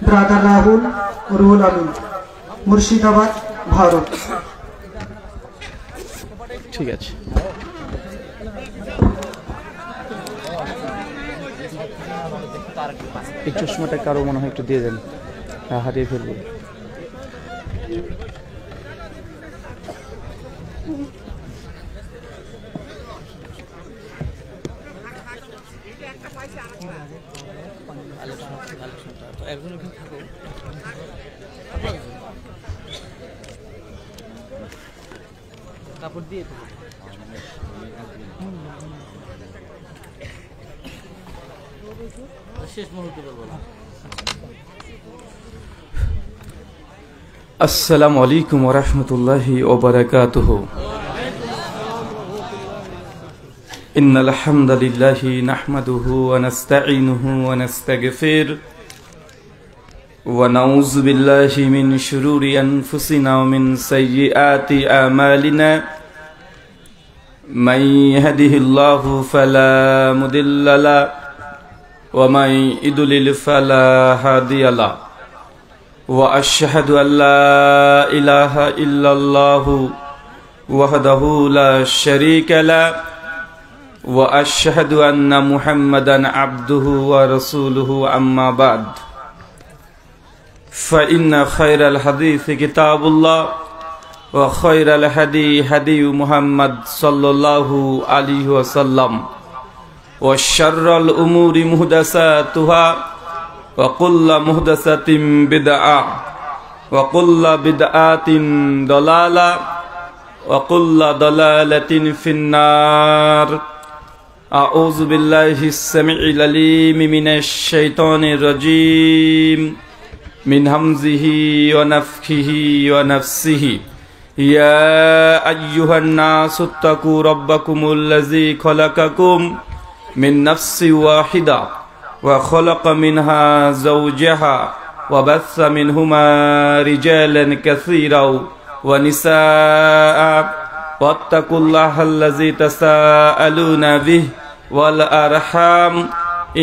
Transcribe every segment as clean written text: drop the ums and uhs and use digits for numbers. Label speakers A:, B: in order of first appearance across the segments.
A: Brother Rahul Ruhul Amin, Murshidabad, Bharat.
B: ঠিক আছে। এই চশমাটা কারো মনে হয় একটু দিয়ে দেন, হারিয়ে ফেলবো।
C: কাপড় দিয়ে শেষ মুহূর্তে বলবো।
B: আসসালামু আলাইকুম ওয়া রাহমাতুল্লাহি ওয়া বারাকাতুহু। ইন্নাল হামদালিল্লাহি নাহমাদুহু ওয়া নাস্তাঈনুহু ওয়া নাস্তাগফির ওয়া নাউযু বিল্লাহি মিন শুরুরি আনফুসিনা ওয়া মিন সাইয়্যিআতি আমালিনা। মান ইয়াহদিহিল্লাহু ফালা মুদিল্লা লাহু ওয়া মান ইউদ্লিল ফালা হাদিয়া লাহু। وأشهد أن لا إله إلا الله وحده لا شريك له وأشهد أن محمدا عبده ورسوله أما بعد فإن خير الحديث كتاب الله وخير الهدي هدي محمد صلى الله عليه وسلم وشر الأمور محدثاتها وكل محدثة بدعة وكل بدعة ضلالة وكل ضلالة في النار. أعوذ بالله السميع العليم من الشيطان الرجيم من همزه ونفخه ونفسه. يا أيها الناس اتقوا ربكم الذي خلقكم من نفس واحدة وخلق منها زوجها وبث منهما رجالا كثيرا ونساء واتقوا الله الذي تساءلون به والأرحام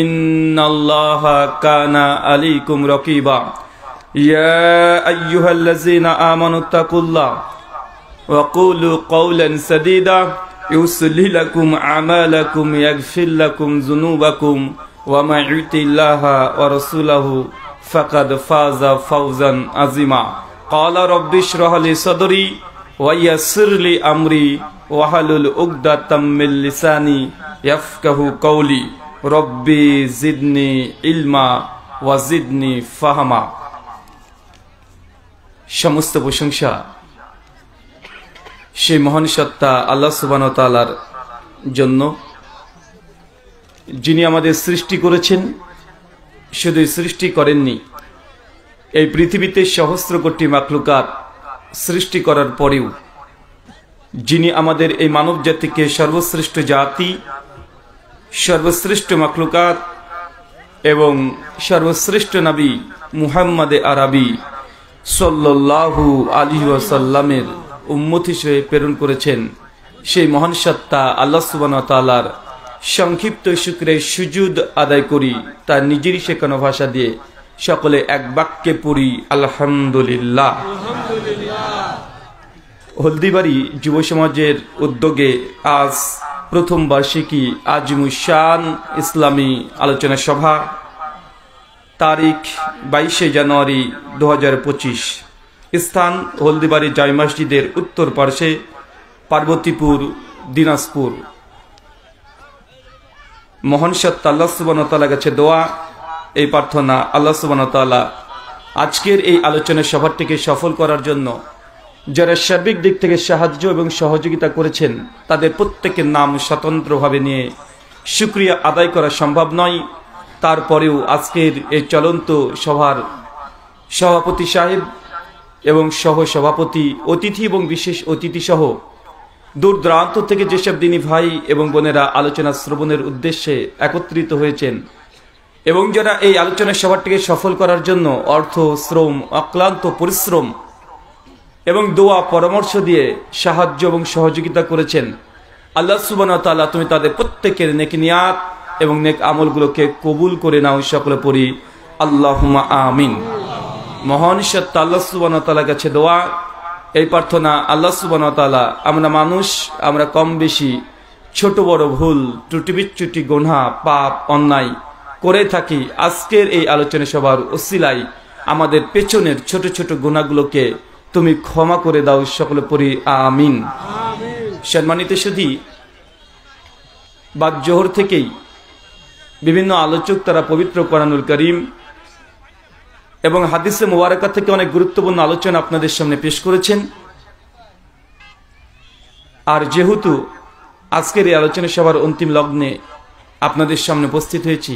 B: إن الله كان عليكم رقيبا. يا أيها الذين آمنوا اتقوا الله وقولوا قولا سديدا يصلح لكم أعمالكم يغفر لكم ذنوبكم ومن يطع الله ورسوله فقد فاز فوزا عظيما. قال رب اشرح لي صدري ويسر لي أمري واحلل عقدة من لساني يفقهوا قولي ربي زدني علما وزدني فهما. সমস্ত প্রশংসা সেই মহান সত্তা আল্লাহ সুবহানাহু ওয়া তাআলার জন্য, যিনি আমাদের সৃষ্টি করেছেন। শুধু সৃষ্টি করেননি, এই পৃথিবীতে সহস্র কোটি মাখলুকাত সৃষ্টি করার পরেও যিনি আমাদের এই মানব জাতিকে সর্বশ্রেষ্ঠ জাতি, সর্বশ্রেষ্ঠ মাখলুকাত এবং সর্বশ্রেষ্ঠ নবী মুহাম্মদে আরবি সাল্লাল্লাহু আলাইহি ওয়াসাল্লামের উম্মত হিসেবে প্রেরণ করেছেন, সেই মহান সত্তা আল্লাহ সুবহানাহু ওয়া তাআলার সংক্ষিপ্ত শুকরিয়া সুজুদ আদায় করি। তার নিজেরই শেখানো ভাষা দিয়ে সকলে এক বাক্যে পড়ি আলহামদুলিল্লাহ। হলদিবাড়ি যুব সমাজের উদ্যোগে আজ প্রথম বার্ষিকী আজিমুশান ইসলামী আলোচনা সভা, তারিখ 22 জানুয়ারি 2025, স্থান হলদিবাড়ি জামে মসজিদের উত্তর পার্শ্বে, পার্বতীপুর, দিনাজপুর। মহান সত্তা আল্লাহ সুবহানাহু ওয়া তাআলার কাছে দোয়া, এই প্রার্থনা, আল্লাহ সুবহানাহু ওয়া তাআলা আজকের এই আলোচনা সভাটিকে সফল করার জন্য যারা সার্বিক দিক থেকে সাহায্য এবং সহযোগিতা করেছেন তাদের প্রত্যেকের নাম স্বতন্ত্রভাবে নিয়ে শুকরিয়া আদায় করা সম্ভব নয়। তারপরেও আজকের এই চলন্ত সভার সভাপতি সাহেব এবং সহ সভাপতি, অতিথি এবং বিশেষ অতিথি সহ দূর দূরান্ত থেকে যেসব দিনী ভাই এবং বোনেরা আলোচনা শ্রবণের উদ্দেশ্যে একত্রিত হয়েছেন এবং যারা এই আলোচনা সভাটিকে সফল করার জন্য অর্থ, শ্রম, অক্লান্ত পরিশ্রম এবং দোয়া পরামর্শ দিয়ে সাহায্য এবং সহযোগিতা করেছেন, আল্লাহ সুবহানাহু ওয়া তাআলা তুমি তাদের প্রত্যেকের নেক নিয়াত এবং নেক আমলগুলোকে কবুল করে নাও। সকলে পড়ি আল্লাহুম্মা আমিন। মহান সত্তা আল্লাহ সুবহানাহু ওয়া তাআলার কাছে দোয়া, এই প্রার্থনা, আল্লাহ সুবহানাহু ওয়া তাআলা, আমরা মানুষ, আমরা কম বেশি ছোট বড় ভুল ত্রুটি বিচ্যুতি গুনাহ পাপ অন্যায় করে থাকি। আজকের এই আলোচনা সভার ওসিলায় আমাদের পেছনের ছোট ছোট গুনাহগুলোকে তুমি ক্ষমা করে দাও, সকলে পড়ি আমিন। সম্মানিত সুধী, বাদ জোহর থেকেই বিভিন্ন আলোচক তারা পবিত্র কোরআনুল কারীম এবং হাদিসে মুবারাকা থেকে অনেক গুরুত্বপূর্ণ আলোচনা আপনাদের সামনে পেশ করেছেন। আর যেহেতু আজকের এই আলোচনা সভার অন্তিম লগ্নে আপনাদের সামনে উপস্থিত হয়েছি,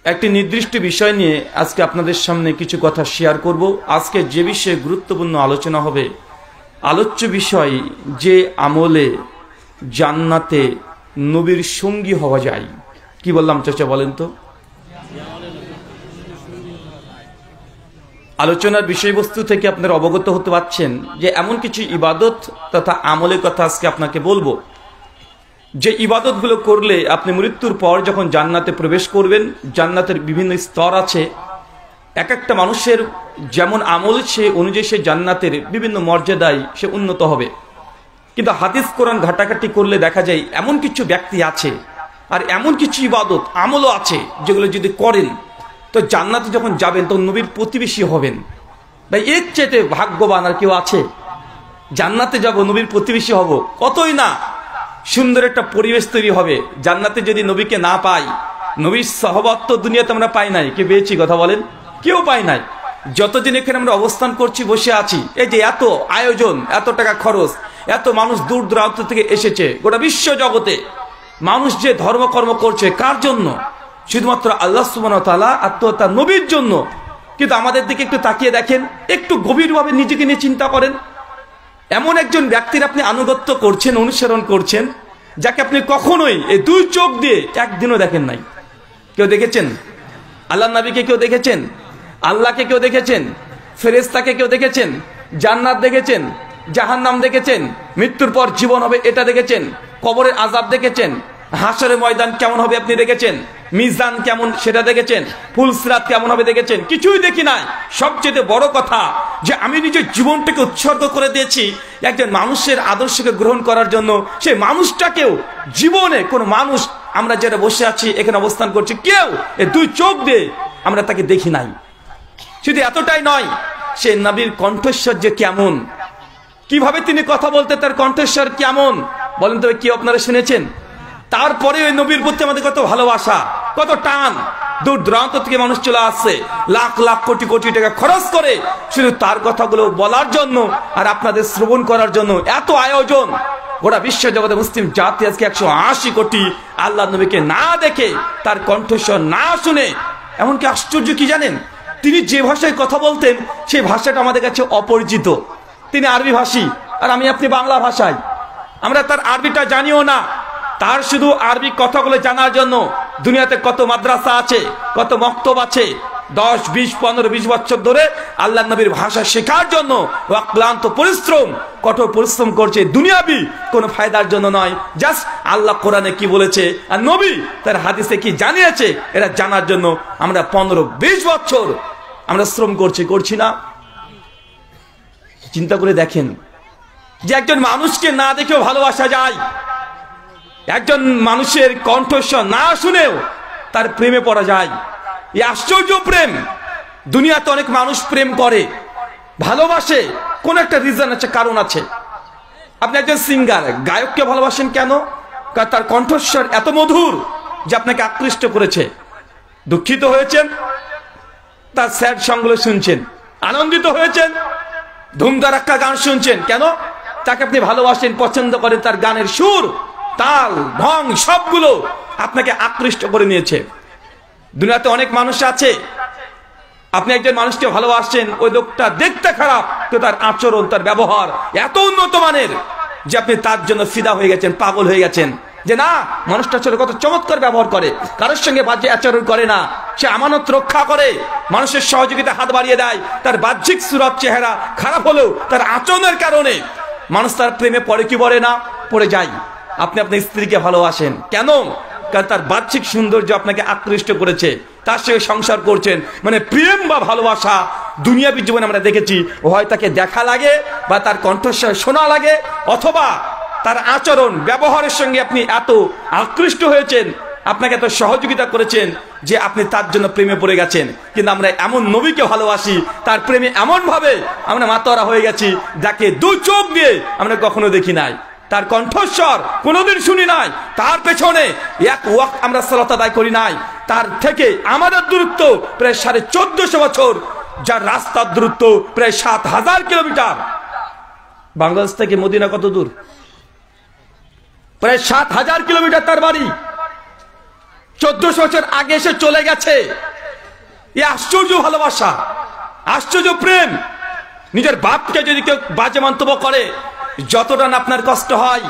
B: একটি নির্দিষ্ট বিষয় নিয়ে আজকে আপনাদের সামনে কিছু কথা শেয়ার করব। আজকে যে বিষয়ে গুরুত্বপূর্ণ আলোচনা হবে, আলোচ্য বিষয়, যে আমলে জান্নাতে নবীর সঙ্গী হওয়া যায়। কি বললাম চাচা, বলেন তো? আলোচনার বিষয়বস্তু থেকে আপনারা অবগত হতে পারছেন যে এমন কিছু ইবাদত তথা আমলের কথা আজকে আপনাকে বলবো, যে ইবাদতগুলো করলে আপনি মৃত্যুর পর যখন জান্নাতে প্রবেশ করবেন, জান্নাতের বিভিন্ন স্তর আছে, এক একটা মানুষের যেমন আমল সে অনুযায়ী সে জান্নাতের বিভিন্ন মর্যাদায় সে উন্নত হবে। কিন্তু হাদিস কোরআন ঘাটাঘাটি করলে দেখা যায় এমন কিছু ব্যক্তি আছে আর এমন কিছু ইবাদত আমলও আছে যেগুলো যদি করেন তো জান্নাতে যখন যাবেন তখন নবীর প্রতিবেশী হবেন। ভাই, এর চেয়ে ভাগ্যবান আর কেউ আছে? জান্নাতে যাব, নবীর প্রতিবেশী হব, কতই না সুন্দর একটা পরিবেশ তৈরি হবে। জান্নাতে যদি নবীকে না পাই, নবীর সহবত তো দুনিয়াতে আমরা পাই নাই। কে পেয়েছি? কথা বলেন। কেউ পাই নাই। যতদিন এখানে আমরা অবস্থান করছি, বসে আছি, এই যে এত আয়োজন, এত টাকা খরচ, এত মানুষ দূর দূরান্ত থেকে এসেছে, গোটা বিশ্ব জগতে মানুষ যে ধর্মকর্ম করছে, কার জন্য? শুধুমাত্র আল্লাহ সুবহানাহু ওয়া তাআলা আত্মহত্যা নবীর জন্য। কিন্তু আমাদের দিকে একটু তাকিয়ে দেখেন, একটু গভীরভাবে নিজেকে নিয়ে চিন্তা করেন। এমন একজন ব্যক্তির আপনি আনুগত্য করছেন, অনুসরণ করছেন, যাকে আপনি কখনোই এই দুই চোখ দিয়ে একদিনও দেখেন নাই। কেউ দেখেছেন? আল্লাহ নবীকে কেউ দেখেছেন? আল্লাহকে কেউ দেখেছেন? ফেরেশতাকে কেউ দেখেছেন? জান্নাত দেখেছেন? জাহান্নাম দেখেছেন? মৃত্যুর পর জীবন হবে এটা দেখেছেন? কবরের আযাব দেখেছেন? হাসরের ময়দান কেমন হবে আপনি দেখেছেন? মিজান কেমন সেটা দেখেছেন? ফুলসিরাত কেমন হবে দেখেছেন? কিছুই দেখি নাই। সবচেয়ে বড় কথা যে আমি নিজের জীবনটাকে উৎসর্গ করে দিয়েছি একজন মানুষের আদর্শকে গ্রহণ করার জন্য। সেই মানুষটাকেও জীবনে কোনো মানুষ, আমরা যারা বসে আছি এখানে অবস্থান করছি, কেউ এই দুই চোখ দিয়ে আমরা তাকে দেখি নাই। শুধু এতটাই নয়, সে নবীর কণ্ঠস্বর যে কেমন, কিভাবে তিনি কথা বলতে, তার কণ্ঠস্বর কেমন বলেন তো? কি আপনারা শুনেছেন? তারপরে ওই নবীর প্রতি আমাদের কত ভালোবাসা, কত টান, দূর দূরান্ত থেকে মানুষ চলে আসছে, লাখ লাখ কোটি কোটি টাকা খরচ করে শুধু তার কথাগুলো বলার জন্য আর আপনাদের শ্রবণ করার জন্য। এত আয়োজন, গোটা বিশ্ব জগতে মুসলিম জাতি আজকে 180 কোটি আল্লাহ নবীকে না দেখে, তার কণ্ঠস্বর না শুনে। এমনকি আশ্চর্য কি জানেন? তিনি যে ভাষায় কথা বলতেন সেই ভাষাটা আমাদের কাছে অপরিচিত। তিনি আরবি ভাষী আর আমি আপনি বাংলা ভাষায়, আমরা তার আরবিটা জানিও না। তার শুধু আরবি কথাগুলো জানার জন্য দুনিয়াতে কত মাদ্রাসা আছে, কত মক্তব আছে, 10, 20, 15, 20 বছর ধরে আল্লাহ নবীর ভাষা শেখার জন্য অক্লান্ত পরিশ্রম, কঠোর পরিশ্রম করছে, দুনিয়াবি কোনো ফায়দার জন্য নয়, জাস্ট আল্লাহ কোরআনে কি বলেছে আর নবী তার হাদিসে কি জানিয়েছে এটা জানার জন্য আমরা 15-20 বছর আমরা শ্রম করছি না? চিন্তা করে দেখেন যে একজন মানুষকে না দেখেও ভালোবাসা যায়, একজন মানুষের কণ্ঠস্বর না শুনেও তার প্রেমে পড়া যায়। এই আশ্চর্য প্রেম। দুনিয়াতে অনেক মানুষ প্রেম করে, ভালোবাসে, কোন একটা রিজন আছে, কারণ আছে। আপনি একজন সিঙ্গার, গায়ককে ভালোবাসেন কেন? কারণ তার কণ্ঠস্বর এত মধুর যে আপনাকে আকৃষ্ট করেছে। দুঃখিত হয়েছেন, তার স্যাড সংগুলো শুনছেন। আনন্দিত হয়েছেন, ধুমধারাক্কা গান শুনছেন। কেন? তাকে আপনি ভালোবাসেন, পছন্দ করেন, তার গানের সুর, তাল, ঢং সবগুলো আপনাকে আকৃষ্ট করে নিয়েছে। দুনিয়াতে অনেক মানুষ আছে, আপনি একজন মানুষকে ভালোবাসছেন, ওই লোকটা দেখতে খারাপ কিন্তু তার আচরণ, তার ব্যবহার এত উন্নত মানের যে আপনি তার জন্য ফিদা হয়ে গেছেন, পাগল হয়ে গেছেন। যে না, মানুষটা ছেলে কত চমৎকার ব্যবহার করে, কারোর সঙ্গে বাজে আচরণ করে না, সে আমানত রক্ষা করে, মানুষের সহযোগিতা হাত বাড়িয়ে দেয়। তার বাহ্যিক সুরত চেহারা খারাপ হলেও তার আচরণের কারণে মানুষ তার প্রেমে পড়ে কি পড়ে না? পড়ে যায়। আপনি আপনার স্ত্রীকে ভালোবাসেন কেন? কারণ তার বাহ্যিক সৌন্দর্য আপনাকে আকৃষ্ট করেছে, তার সঙ্গে সংসার করছেন, মানে প্রেম বা ভালোবাসা দুনিয়াবী জীবনে আমরা দেখেছি হয় তাকে দেখা লাগে বা তার কণ্ঠস্বর শোনা লাগে, অথবা তার আচরণ ব্যবহারের সঙ্গে আপনি এত আকৃষ্ট হয়েছেন, আপনাকে এত সহযোগিতা করেছেন যে আপনি তার জন্য প্রেমে পড়ে গেছেন। কিন্তু আমরা এমন নবীকে ভালোবাসি, তার প্রেমে এমন ভাবে আমরা মাতোয়ারা হয়ে গেছি, যাকে দু চোখ দিয়ে আমরা কখনো দেখি নাই, তার কণ্ঠস্বর কোনোদিন শুনি নাই, তার পেছনে এক ওয়াক্ত আমরা সালাত আদায় করি নাই। তার থেকে আমাদের দূরত্ব প্রায় 1450 বছর, যার রাস্তার দূরত্ব প্রায় 7000 কিলোমিটার। বাংলাদেশ থেকে মদিনা কত দূর? প্রায় 7000 কিলোমিটার তার বাড়ি। 1400 বছর আগে এসে চলে গেছে। এই আশ্চর্য ভালোবাসা, আশ্চর্য প্রেম। নিজের বাপকে যদি কেউ বাজে মন্তব্য করে, যতটা না আপনার কষ্ট হয়,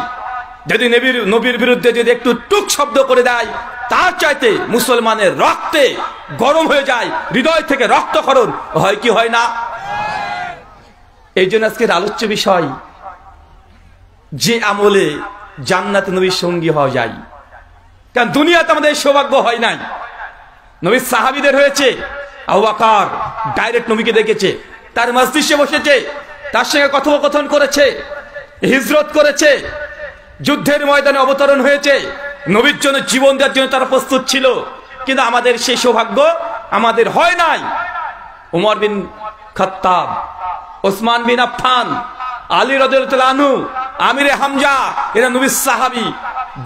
B: যদি নবীর বিরুদ্ধে যদি একটু টুক শব্দ করে দেয়, তার চাইতে মুসলমানের রক্তে গরম হয়ে যায়, হৃদয় থেকে রক্তক্ষরণ হয় কি হয় না? এই জন্য আজকের আলোচ্য বিষয়, যে আমলে জান্নাতে নবীর সঙ্গী হওয়া যায়। কারণ দুনিয়াতে আমাদের সৌভাগ্য হয় নাই। নবীর সাহাবীদের হয়েছে। আবু বকর ডাইরেক্ট নবীকে দেখেছে, তার মজলিসে বসেছে, তার সঙ্গে কথোপকথন করেছে, হিজরত করেছে, যুদ্ধের ময়দানে অবতরণ হয়েছে, নবীর জন্য জীবন দেওয়ার জন্য তারা প্রস্তুত ছিল। কিন্তু আমাদের সেই সৌভাগ্য আমাদের হয় নাই। উমর বিন খাত্তাব, ওসমান বিন আফফান, আলী রাদিয়াল্লাহু আনহু, আমিরে হামজা, এরা নবীর সাহাবী।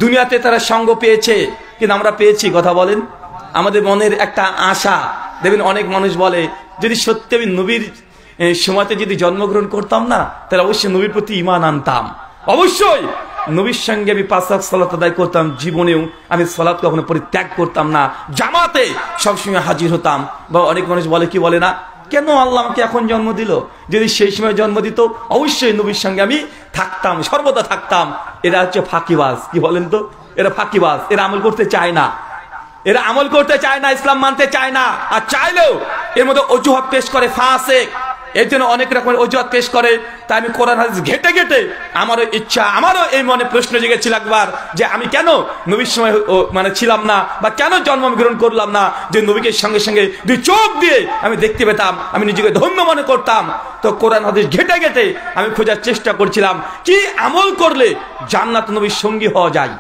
B: দুনিয়াতে তারা সঙ্গ পেয়েছে, কিন্তু আমরা পেয়েছি? কথা বলেন। আমাদের মনের একটা আশা, দেখবেন অনেক মানুষ বলে, যদি সত্যি আমি নবীর সময়তে যদি জন্মগ্রহণ করতাম না, তাহলে অবশ্যই নবীর প্রতি ঈমান আনতাম, অবশ্যই নবীর সঙ্গে আমি 5 ওয়াক্ত সালাত আদায় করতাম, জীবনেও আমি সালাত কখনো পরিত্যাগ করতাম না, জামাতে সবসময় হাজির হতাম। বা অনেক মানুষ বলে, কি বলে না, কেন আল্লাহ আমাকে এখন জন্ম দিল? যদি সেই সময় জন্ম দিত, অবশ্যই নবীর সঙ্গে আমি থাকতাম, সর্বদা থাকতাম। এরা হচ্ছে ফাঁকিবাজ। কি বলেন তো? এরা ফাঁকিবাজ। এরা আমল করতে চায় না, এরা আমল করতে চায় না, ইসলাম মানতে চায় না। আর চাইলেও এর মধ্যে অজুহাত পেশ করে, ফাসিক। এর জন্য অনেক রকমের অজুহাত পেশ করে। তাই আমি কোরআন হাদিস ঘেটে ঘেটে আমারও ইচ্ছা, আমারও এই মনে প্রশ্ন জেগেছিল একবার, যে আমি কেন নবীর সময় মানে ছিলাম না, বা কেন জন্ম গ্রহণ করলাম না, যে নবীকে সঙ্গে সঙ্গে দুই চোখ দিয়ে আমি দেখতে পেতাম, আমি নিজেকে ধন্য মনে করতাম। তো কোরআন হাদিস ঘেটে ঘেটে আমি খোঁজার চেষ্টা করছিলাম, কি আমল করলে জান্নাত নবীর সঙ্গী হওয়া যায়।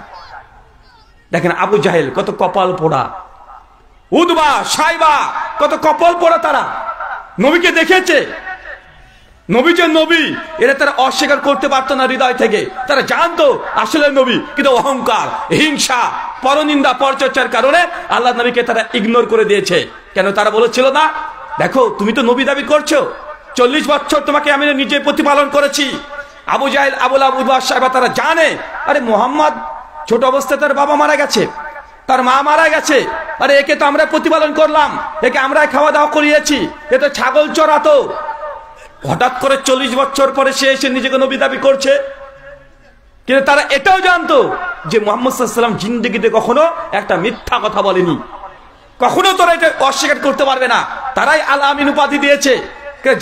B: দেখেন আবু জাহেল কত কপাল পোড়া, উদবা সাইবা কত কপাল পোড়া, তারা নবীকে দেখেছে, নবী যে নবী এটা তারা অস্বীকার করতে পারতো না হৃদয় থেকে। তারা জানতো আসলে নবী, কিন্তু অহংকার, হিংসা, পরনিন্দা, পরচর্চার কারণে আল্লাহ নবীকে তারা ইগনোর করে দিয়েছে। কেন? তারা বলেছিল না, দেখো তুমি তো নবী দাবি করছো, 40 বছর তোমাকে আমি নিজে প্রতিপালন করেছি। আবু জাহেল, আবুল উদবা সাইবা তারা জানে, আরে মোহাম্মদ ছোট অবস্থায় তার বাবা মারা গেছে, তার মা মারা গেছে, আরে একে তো আমরা প্রতিপালন করলাম, একে আমরা খাওয়া দাওয়া করিয়েছি, এ তো ছাগল চড়াতো। হঠাৎ করে 40 বছর পরে সে এসে নিজেকে নবী দাবি করছে। কিন্তু তারা এটাও জানতো যে মুহাম্মদ সাল্লাল্লাহু আলাইহি ওয়াসাল্লাম জিন্দেগিতে কখনো একটা মিথ্যা কথা বলেনি, কখনো তোরা এটা অস্বীকার করতে পারবে না। তারাই আল আমিন উপাধি দিয়েছে।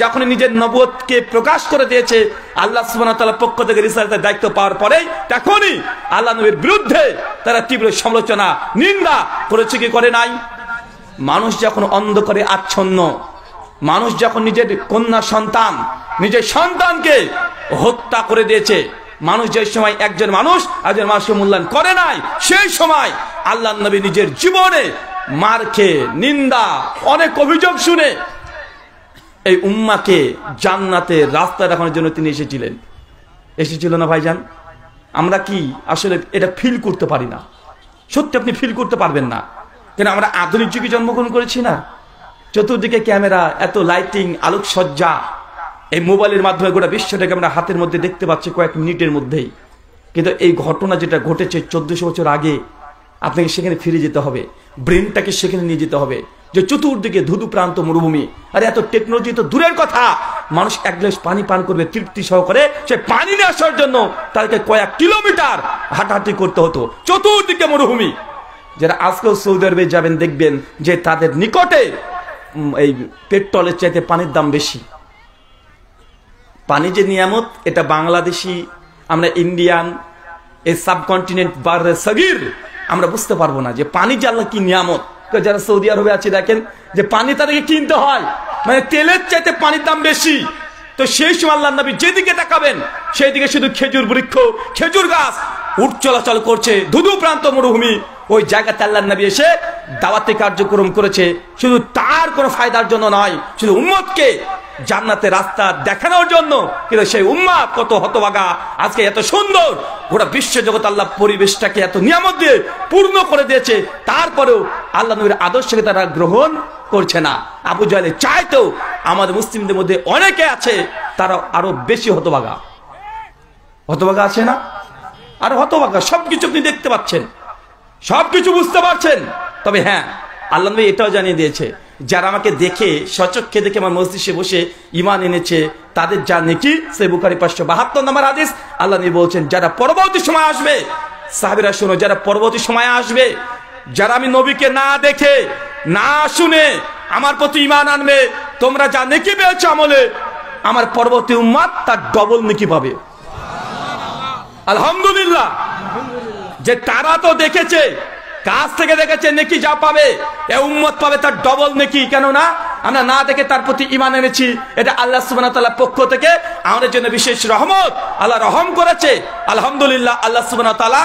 B: যখন নিজের নবুয়তকে প্রকাশ করে দিয়েছে আল্লাহ সুবহানাহু ওয়া তাআলার পক্ষ থেকে রিসালাতের দায়িত্ব পাওয়ার পরেই, তখনই আল্লাহ নবীর বিরুদ্ধে তারা তীব্র সমালোচনা, নিন্দা করেছে, কি করে নাই? মানুষ যখন অন্ধকারে আচ্ছন্ন, মানুষ যখন নিজের কন্যা সন্তান, নিজের সন্তানকে হত্যা করে দিয়েছে, মানুষ যে সময় একজন মানুষকে মূল্যায়ন করে নাই, সেই সময় আল্লাহ নবী নিজের জীবনে মার খেয়ে, নিন্দা, অনেক অভিযোগ শুনে এই উম্মাকে জান্নাতের রাস্তা দেখানোর জন্য তিনি এসেছিল না ভাইজান? আমরা কি আসলে এটা ফিল করতে পারি না? সত্যি আপনি ফিল করতে পারবেন না, কেন আমরা আধুনিক যুগে জন্মগ্রহণ করেছি না। চতুর্দিকে ক্যামেরা, এত লাইটিং, আলোকসজ্জা, এই মোবাইলের মাধ্যমে গোটা বিশ্বটাকে আমরা হাতের মধ্যে দেখতে পাচ্ছি কয়েক মিনিটের মধ্যেই। কিন্তু এই ঘটনা যেটা ঘটেছে 1400 বছর আগে, আপনাকে সেখানে ফিরে যেতে হবে, ব্রেনটাকে সেখানে নিয়ে যেতে হবে, যে চতুর্দিকে ধুধু প্রান্ত মরুভূমি। আর এত টেকনোলজি তো দূরের কথা, মানুষ এক গ্লাস পানি পান করবে তৃপ্তি সহকারে, সে পানি নিয়ে আসার জন্য তাদেরকে কয়েক কিলোমিটার হাঁটাহাঁটি করতে হতো, চতুর্দিকে মরুভূমি। যারা আজকেও সৌদি আরবে যাবেন, দেখবেন যে তাদের নিকটে এই পেট্রোলের চাইতে পানির দাম বেশি। পানি যে নিয়ামত, এটা বাংলাদেশি, আমরা ইন্ডিয়ান, এই সাবকন্টিনেন্ট বারে সগীর আমরা বুঝতে পারবো না যে পানি যে আল্লাহ কি নিয়ামত। যারা সৌদি আরবে আছে দেখেন যে পানি তাদেরকে কিনতে হয়, মানে তেলের চাইতে পানির দাম বেশি। তো সেই সময় আল্লাহ নবী যেদিকে তাকাবেন সেই দিকে শুধু খেজুর বৃক্ষ, খেজুর গাছ উঠ চলাচল করছে, ধুধু প্রান্ত মরুভূমি। ওই জায়গাতে আল্লাহ নবী এসে দাওয়াতি কার্যক্রম করেছে, শুধু তার কোনো ফায়দার জন্য নয়, শুধু উম্মতকে জান্নাতের রাস্তা দেখানোর জন্য। কিন্তু সেই উম্মত কত হতভাগা, আজকে এত সুন্দর গোটা বিশ্ব জগৎ আল্লাহ পরিবেশটাকে এত নিয়ামত দিয়ে পূর্ণ করে দিয়েছে, তারপরেও আল্লাহ নবীর আদর্শকে তারা গ্রহণ করছে না। আবু জাহেলের চাইতেও আমাদের মুসলিমদের মধ্যে অনেকে আছে তারা আরো বেশি হতভাগা। হতভাগা আছে না? আর হতভাগা, সবকিছু আপনি দেখতে পাচ্ছেন, সবকিছু বুঝতে পারছেন। তবে হ্যাঁ, আল্লাহ নবী এটাও জানিয়ে দিয়েছে, যারা আমাকে দেখে স্বচক্ষে দেখে আমার মসজিদে বসে ঈমান এনেছে তাদের যা নেকি। সহিহ বুখারী 572 নম্বর হাদিস। আল্লাহ নবী বলছেন, যারা পরবর্তী সময় আসবে, সাহাবীরা শোনো, যারা পরবর্তী সময় আসবে, যারা আমি নবীকে না দেখে না শুনে আমার প্রতি ঈমান আনবে, তোমরা যা নেকি পেয়েছো আমলে, আমার পরবর্তী উম্মত তার ডবল নেকি পাবে। আলহামদুলিল্লাহ। যে তারা তো দেখেছে, কাছ থেকে দেখেছে, নেকি যা পাবে এ উম্মত পাবে তার ডবল নেকি। কেন না? আমরা না দেখে তার প্রতি ঈমান এনেছি, এটা আল্লাহ সুবহানাহু ওয়া তাআলার পক্ষ থেকে আমাদের জন্য বিশেষ রহমত। আল্লাহ রহম করেছে, আলহামদুলিল্লাহ। আল্লাহ সুবহানাহু ওয়া তাআলা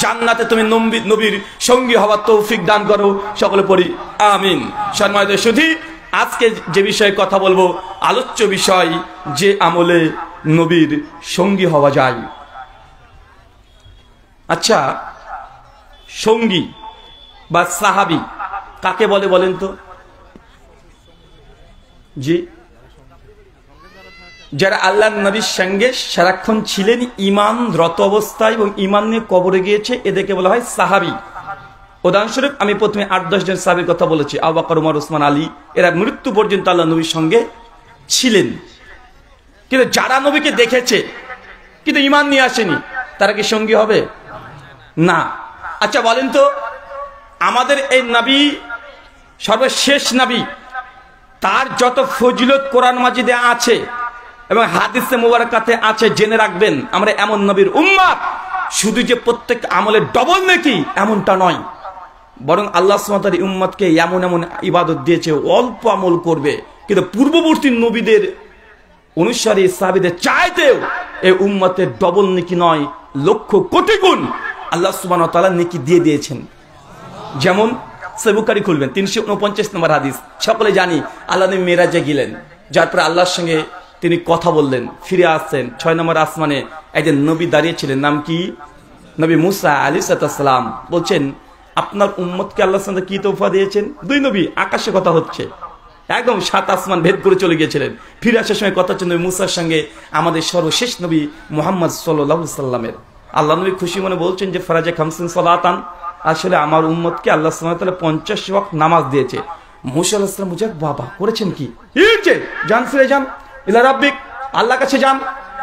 B: জান্নাতে তুমি নবীর সঙ্গী হওয়ার তৌফিক দান করো, সকলে পড়ি আমিন। সম্মানিত সুধী, আজকে যে বিষয়ে কথা বলবো, আলোচ্য বিষয়, যে আমলে নবীর সঙ্গী হওয়া যায়। আচ্ছা, সঙ্গী বা সাহাবী কাকে বলে বলেন তো? জি, যারা আল্লাহ নবীর সঙ্গে সারাক্ষণ ছিলেন ঈমানরত অবস্থায় এবং ঈমান নিয়ে কবরে গিয়েছে, এদেরকে বলা হয় সাহাবী। উদাহরণস্বরূপ আমি প্রথমে 8-10 জন সাহাবীর কথা বলেছি, আবু বকর, ওমর, ওসমান, আলী। এরা মৃত্যু পর্যন্ত আল্লাহ নবীর সঙ্গে ছিলেন, কিন্তু যারা নবীকে দেখেছে কিন্তু ঈমান নিয়ে আসেনি, তারা কি সঙ্গী হবে? না। আচ্ছা বলেন তো, আমাদের এই নবী সর্বশেষ নবী, তার যত ফজিলত কোরআন মাজিদে আছে এবং হাদিসে মুবারাকাতে আছে, জেনে রাখবেন আমরা এমন নবীর উম্মত, শুধু যে প্রত্যেক আমলের ডবল নাকি এমনটা নয়, বরং আল্লাহ সুবহানাহু ওয়া তাআলা উম্মতকে এমন এমন ইবাদত দিয়েছে, অল্প আমল করবে, কিন্তু পূর্ববর্তী নবীদের অনুসারী সাহাবীদের চাইতেও এই উম্মতের ডবল নেকি নয়, লক্ষ কোটি গুণ আল্লাহ সুবহানাহু ওয়া তাআলা নেকি দিয়ে দিয়েছেন। যেমন সহিহ বুখারী খুলবেন, 349 নম্বর হাদিস। সকলে জানি আল্লাহ নবী মেরাজে গেলেন, যার পরে আল্লাহর সঙ্গে তিনি কথা বললেন, ফিরে আসছেন। 6 নম্বর আসমানে একজন নবী দাঁড়িয়েছিলেন, নাম কি? নবী মুসা আলাইহিস সালাম। বলছেন, আপনার উম্মতকে আল্লাহ সুবহানাহু ওয়া তাআলা কি তোফা দিয়েছেন? 2 নবী, আকাশে কথা হচ্ছে, একদম 7 আসমান ভেদ করে চলে গিয়েছিলেন। ফিরে আসার সময় কথা হচ্ছে নবী মুসার সঙ্গে আমাদের সর্বশেষ নবী মুহাম্মদ সাল্লাল্লাহু আলাইহি সাল্লামের। আল্লাহ নবী খুশি মনে বলছেন যে ফরাজে খামসিন সালাতান, আসলে আমার উম্মতকে আল্লাহ সুবহানাহু ওয়া তাআলা 50 ওয়াক্ত নামাজ দিয়েছে। মুসা আলাইহিস সালাম বুঝে, বাবা করেছেন কি? যান, ফিরে যান, ইলা রাব্বিক, আল্লাহর কাছে যান,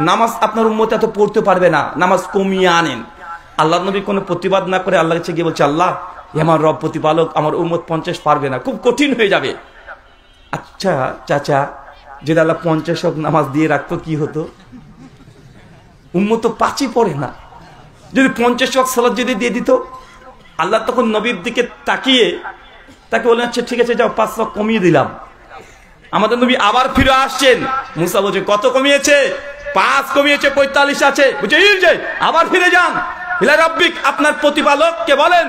B: নামাজ আপনার উম্মত এত পড়তে পারবে না, নামাজ কমিয়ে আনেন। আল্লাহ নবী কোনো প্রতিবাদ না করে আল্লাহর কাছে গিয়ে বলছে, আল্লাহ আমার রব প্রতিপালক, আমার উম্মত 50 পারবে না, খুব কঠিন হয়ে যাবে। আচ্ছা চাচা, যদি আল্লাহ 50 ওয়াক্ত নামাজ দিয়ে রাখতো কি হতো? উম্মত তো 5ই পড়ে না, যদি 50 ওয়াক্ত সালাত যদি দিয়ে দিত। আল্লাহ তখন নবীর দিকে তাকিয়ে তাকে বলেন, আচ্ছা ঠিক আছে, যাও 5 ওয়াক্ত কমিয়ে দিলাম। আমাদের নবী আবার ফিরে আসছেন, মুসা বলছে, কত কমিয়েছে? 5 কমিয়েছে, 45 আছে। বুঝে আবার ফিরে যান, ইলা রাব্বিক, আপনার প্রতিপালককে বলেন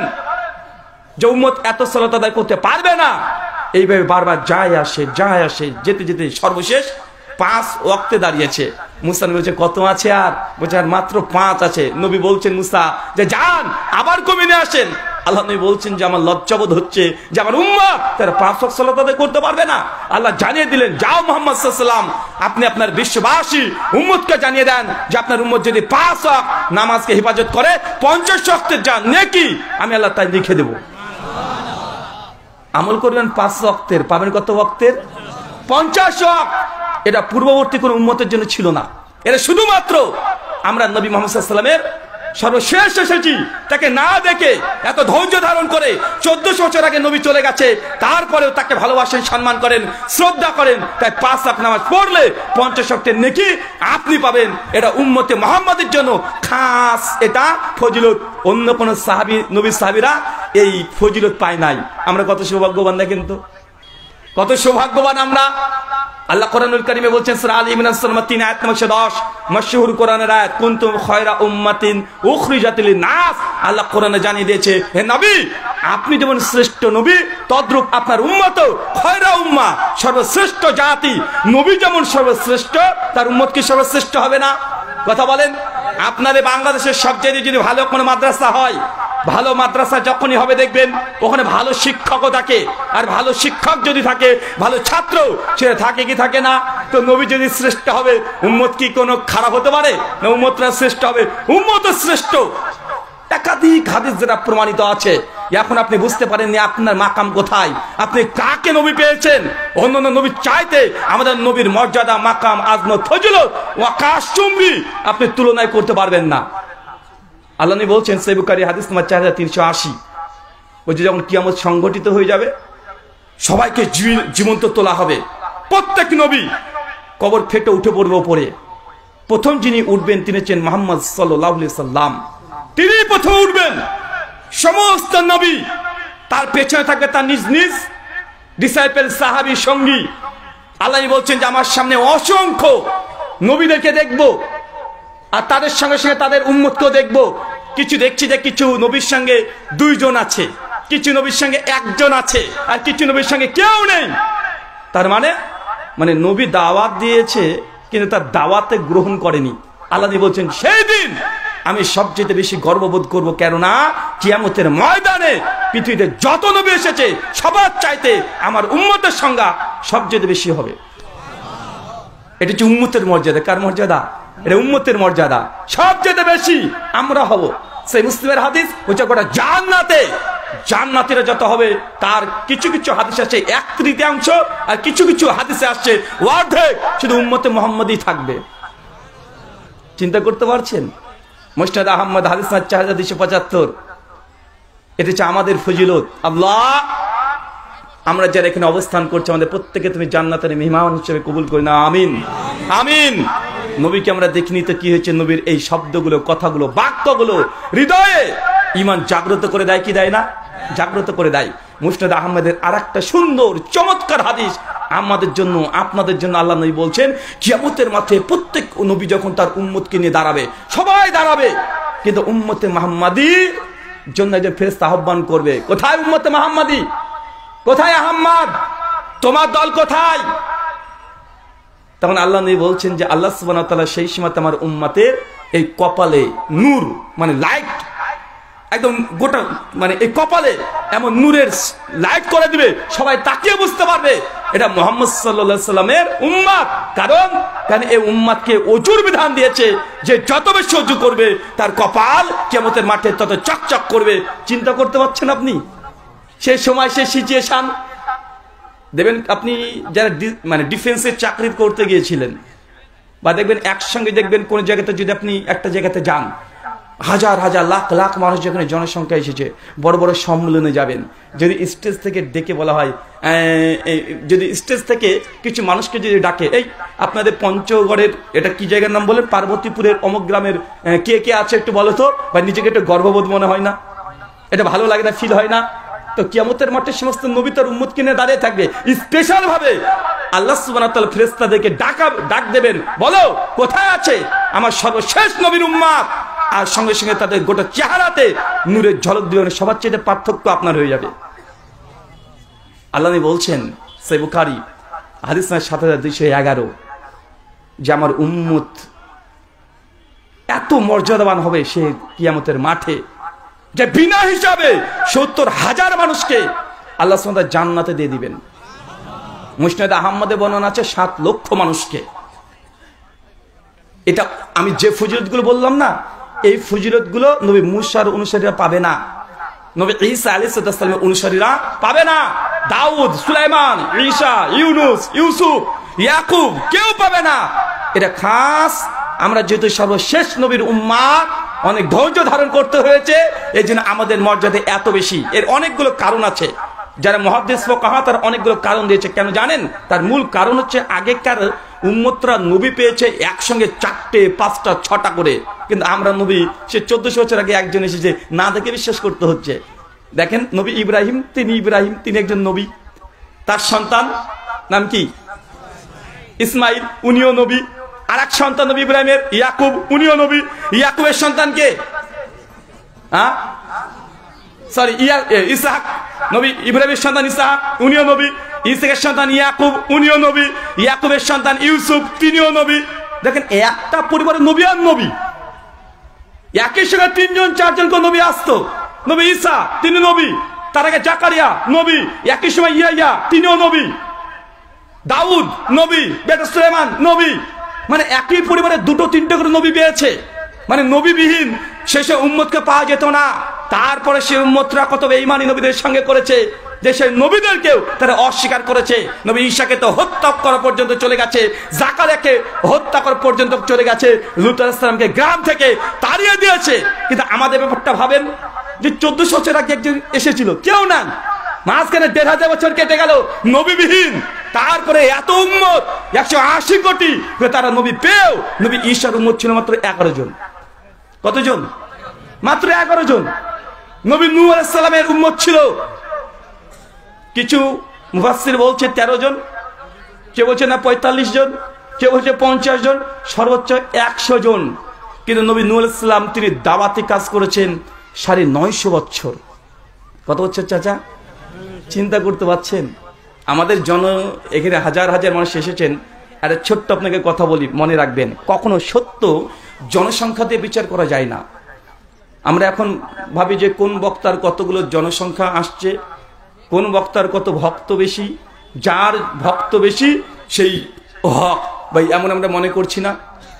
B: যে উম্মত এত সালাত আদায় করতে পারবে না। এইভাবে বারবার যায় আসে, যেতে যেতে সর্বশেষ 5 ওয়াক্তে দাঁড়িয়েছে। মুসা নবী বলছে, কত আছে? আর বলছে, আর মাত্র 5 আছে। নবী বলছেন মুসা যে যান, আবার কমিয়ে নিয়ে আসেন। আল্লাহ নবী বলছেন যে আমার লজ্জাবোধ হচ্ছে যে আমার উম্মত তারা 5 ওয়াক্ত সালাত আদায় করতে পারবে না। আল্লাহ জানিয়ে দিলেন, যাও মুহাম্মদ সাল্লাল্লাহু আলাইহি ওয়াসাল্লাম, আপনি আপনার বিশ্ববাসী উম্মতকে জানিয়ে দেন যে আপনার উম্মত যদি 5 ওয়াক্ত নামাজকে হেফাজত করে 50 ওয়াক্তের যা নেকি আমি আল্লাহ তাই লিখে দেব। আমল করবেন 5 ওয়াক্তের, পাবেন কত ওয়াক্তের? 50 ওয়াক্ত। এটা পূর্ববর্তী কোন উম্মতের জন্য ছিল না, এটা শুধুমাত্র আমরা নবী মুহাম্মদ সাল্লাল্লাহু আলাইহি ওয়াসাল্লামের সর্বশেষ এসেছি, তাকে না দেখে এত ধৈর্য ধারণ করে 1400 বছর আগে নবী চলে গেছে, তারপরেও তাকে ভালোবাসেন, সম্মান করেন, শ্রদ্ধা করেন। তাই 5 ওয়াক্ত নামাজ পড়লে 50 ওয়াক্তের নেকি আপনি পাবেন। এটা উম্মতে মুহাম্মাদের জন্য খাস এটা ফজিলত। অন্য কোন সাহাবী, নবী সাহাবীরা এই ফজিলত পায় নাই। আমরা কত সৌভাগ্যবান, দেখেন তো কত সৌভাগ্যবান আমরা। আল্লাহ কোরআনুল কারীমে বলছেন সূরা আলী ইমরান সূরা 3 আয়াত নম্বর 10, মাশহুর কোরআনের আয়াত, কুনতুম খায়রা উম্মাতিন উখরিজাত লিন-নাস। আল্লাহ কোরআনে জানিয়ে দিয়েছে, হে নবী, আপনি যেমন শ্রেষ্ঠ নবী, তদ্রূপ আপনার উম্মতও খায়রা উম্মাহ, সর্বশ্রেষ্ঠ জাতি। নবী যেমন সর্বশ্রেষ্ঠ, তার উম্মত কি সর্বশ্রেষ্ঠ হবে না? কথা বলেন। আপনাদের বাংলাদেশের সবচেয়ে যদি ভালো কোনো মাদ্রাসা হয়, ভালো মাদ্রাসা যখনই হবে দেখবেন ওখানে ভালো শিক্ষকও থাকে, আর ভালো শিক্ষক যদি থাকে ভালো ছাত্র সেটা থাকে কি থাকে না? তো নবী যদি শ্রেষ্ঠ হবে, উম্মত কি কোনো খারাপ হতে পারে না? উম্মতরা শ্রেষ্ঠ হবে, উম্মত শ্রেষ্ঠ। একাধিক হাদিস যেটা প্রমাণিত আছে। এখন আপনি বুঝতে পারেননি আপনার মাকাম কোথায়, আপনি কাকে নবী পেয়েছেন। অন্যান্য নবীর চাইতে আমাদের নবীর মর্যাদা, মাকাম, আজমত, ফজিলত ও আকাশচুম্বী আপনি তুলনায় করতে পারবেন না। আল্লাহ নবী বলছেন সহিহ বুখারী হাদিস নম্বর 4380, বলছে যখন কিয়ামত সংগঠিত হয়ে যাবে, সবাইকে জীবন্ত তোলা হবে। প্রত্যেক নবী কবর ফেটে উঠে পড়বে উপরে। প্রথম যিনি উঠবেন তিনি হচ্ছেন মুহাম্মদ সাল্লাল্লাহু আলাইহি সাল্লাম। তিনি প্রথম উঠবেন। সমস্ত নবী তার পেছনে থাকবে তার নিজ নিজ ডিসাইপল, সাহাবী, সঙ্গী। আল্লাহ বলছেন যে আমার সামনে অসংখ্য নবীদেরকে দেখবো, আর তাদের সঙ্গে সঙ্গে তাদের উম্মতকেও দেখবো। কিছু দেখছি যে কিছু নবীর সঙ্গে 2 জন আছে, কিছু নবীর সঙ্গে 1 জন আছে, আর কিছু নবীর সঙ্গে কেউ নেই। তার মানে নবী দাওয়াত দিয়েছে কিন্তু তার দাওয়াতে গ্রহণ করেনি। আল্লাহ বলছেন সেই দিন আমি সবচেয়ে বেশি গর্ববোধ করব, কেননা কিয়ামতের ময়দানে পৃথিবীতে যত নবী এসেছে সবার চাইতে আমার উম্মতের সংখ্যা সবচেয়ে বেশি হবে। এটা হচ্ছে উম্মতের মর্যাদা। কার মর্যাদা? এটা উম্মতের মর্যাদা। সবচেয়ে বেশি আমরা হব। সেই মুসলিমের হাদিস হচ্ছে গোটা জান্নাতীরা যত হবে তার কিছু কিছু হাদিস আছে 1/3, আর কিছু কিছু হাদিসে আসছে অর্ধেক শুধু উম্মতে মুহাম্মদই থাকবে। চিন্তা করতে পারছেন? মুসনাদ আহমদ হাদিস 4275। এটা হচ্ছে আমাদের ফজিলত। আল্লাহ, আমরা যারা এখানে অবস্থান করছি আমাদের প্রত্যেকে তুমি জান্নাতের মেহমান হিসেবে কবুল করে নাও, আমিন আমিন। নবীকে আমরা দেখিনি তো কি হয়েছে? নবীর এই শব্দগুলো, কথাগুলো, বাক্যগুলো হৃদয়ে ঈমান জাগ্রত করে দেয় কি দেয় না? জাগ্রত করে দেয়। মুসনাদ আহমদের আরেকটা সুন্দর চমৎকার হাদিস আমাদের জন্য, আপনাদের জন্য আল্লাহ নবী বলছেন, কিয়ামতের মাঠে প্রত্যেক নবী যখন তার উম্মতকে নিয়ে দাঁড়াবে, সবাই দাঁড়াবে, কিন্তু উম্মতে মুহাম্মাদির জন্য একজন ফেরেশতা আহ্বান করবে, কোথায় উম্মতে মুহাম্মাদি? কোথায় আহমদ? তোমার দল কোথায়? তখন আল্লাহ নবী বলছেন যে আল্লাহ সুবহানাহু ওয়া তাআলা সেই সময়তে আমার উম্মতের এই কপালে নূর, মানে লাইট, একদম গোটা মানে এই কপালে এমন নূরের লাইট করে দিবে, সবাই তাকিয়ে বুঝতে পারবে এটা মুহাম্মদ সাল্লাল্লাহু আলাইহি সাল্লামের উম্মত। কারণ এই উম্মতকে ওযুর বিধান দিয়েছে যে যত বেশি ওযু করবে তার কপাল কিয়ামতের মাঠে তত চকচক করবে। চিন্তা করতে পারছেন আপনি সেই সময়, সেই সিচুয়েশন? দেখবেন আপনি যারা মানে ডিফেন্সের চাকরি করতে গিয়েছিলেন, বা দেখবেন একসঙ্গে দেখবেন কোন জায়গাতে যদি আপনি একটা জায়গাতে যান, হাজার হাজার লাখ লাখ মানুষ যেখানে জনসংখ্যা এসেছে, বড় বড় সম্মেলনে যাবেন, যদি স্টেজ থেকে ডেকে বলা হয়, যদি স্টেজ থেকে কিছু মানুষকে যদি ডাকে, এই আপনাদের পঞ্চগড়ের এটা কি জায়গার নাম বলেন, পার্বতীপুরের অমুক গ্রামের কে কে আছে একটু বলো তো, বা নিজেকে একটু গর্ববোধ মনে হয় না? এটা ভালো লাগে না? ফিল হয় না? তো কিয়ামতের মাঠে সমস্ত নবী তার উম্মতকে নিয়ে দাঁড়িয়ে থাকবে। স্পেশাল ভাবে আল্লাহ সুবহানাহু ওয়া তাআলা ফেরেশতাদেরকে ডাক দেবেন, বলো কোথায় আছে আমার সর্বশেষ নবীর উম্মত? আর সঙ্গে সঙ্গে তাদের গোটা চেহারাতে নূরের ঝলক দিবেন, সবার চেয়ে পার্থক্য আপনার হয়ে যাবে। আল্লাহ নবী বলছেন সহিহ বুখারী হাদিস 7211 যে আমার উম্মত এত মর্যাদাবান হবে সে কিয়ামতের মাঠে যে বিনা হিসাবে 70,000 মানুষকে আল্লাহ সুবহানাহু ওয়া তাআলা জান্নাতে দিয়ে দিবেন। মুসনাদ আহমদে বর্ণনা আছে 7 লক্ষ মানুষকে। এটা আমি যে ফজিলতগুলো বললাম না, এই ফজিলতগুলো নবী মুসার অনুসারীরা পাবে না, নবী ঈসা আলাইহিস সালামের অনুসারীরা পাবে না, দাউদ, সুলাইমান, ঈসা, ইউনুস, ইউসুফ, ইয়াকুব কেউ পাবে না। এটা খাস আমরা যেহেতু সর্বশেষ নবীর উম্মত, অনেক ধৈর্য ধারণ করতে হয়েছে, এই জন্য আমাদের মর্যাদা এত বেশি। এর অনেকগুলো কারণ আছে, যারা মুহাদ্দিস ফুকাহা তার অনেকগুলো কারণ দিয়েছে। কেন জানেন? তার মূল কারণ হচ্ছে আগেকার উম্মতরা নবী পেয়েছে একসঙ্গে 4টে, 5টা, 6টা করে, কিন্তু আমরা নবী সে 1400 বছর আগে একজন এসেছে, না দেখে বিশ্বাস করতে হচ্ছে। দেখেন নবী ইব্রাহিম, তিনি একজন নবী, তার সন্তান নাম কি? ইসমাইল, উনিও নবী। আর এক সন্তান নবী ইব্রাহিমের, ইয়াকুব, উনিও নবী। ইয়াকুবের সন্তান কে? সরি, ইসহাক। নবী ইব্রাহিমের সন্তান ইসহাক, উনিও নবী। ইসহাকের সন্তান ইয়াকুব, উনিও নবী। ইয়াকুবের সন্তান ইউসুফ, তিনিও নবী। দেখেন, একটা পরিবারের নবী আর নবী, একই সঙ্গে 3-4জন নবী আসতো। নবী ঈসা, তিনি নবী। তার আগে জাকারিয়া নবী, একই সময় ইয়াহইয়া, তিনিও নবী। দাউদ নবী, বেটা সুলাইমান নবী। মানে একই পরিবারে 2-3টে করে নবী পেয়েছে। মানে নবীবিহীন শেষে উম্মতকে পাওয়া যেত না। তারপরে সে উম্মতরা কত বেঈমানি নবীদের সঙ্গে করেছে যে সেই নবীদেরকেও তারা অস্বীকার করেছে। নবী ঈসাকে তো হত্যা করা পর্যন্ত চলে গেছে, জাকারিয়াকে হত্যা করা পর্যন্ত চলে গেছে, লূত আলাইহিস সালামকে গ্রাম থেকে তাড়িয়ে দিয়েছে। কিন্তু আমাদের ব্যাপারটা ভাবেন যে 1400 বছর আগে একজন এসেছিল, কেউ না, মাঝখানে 1500 বছর কেটে গেল নবীবিহীন। তারপরে এত উম্মত 180 কোটি, তারা নবী পেয়েও নবী ঈসার উম্মত ছিল মাত্র 11 জন। কতজন? মাত্র 11 জন। নবী নূহ আলাইহিস সালামের উম্মত ছিল কিছু মুফাসসির বলছে 13 জন, কেউ বলছে না 45 জন, কেউ বলছে 50 জন, সর্বোচ্চ 100 জন। কিন্তু নবী নূহ আলাইহিস সালাম তিনি দাওয়াতি কাজ করেছেন 950 বছর। কত বছর চাচা? চিন্তা করতে পারছেন? আমাদের এখানে হাজার হাজার মানুষ এসেছেন। একটা ছোট্ট আপনাকে কথা বলি, মনে রাখবেন, কখনো সত্য জনসংখ্যা দিয়ে বিচার করা যায় না। আমরা এখন ভাবি যে কোন বক্তার কতগুলো জনসংখ্যা আসছে, কোন বক্তার কত ভক্ত বেশি, যার ভক্ত বেশি সেই হক। ভাই এমন আমরা মনে করছি না?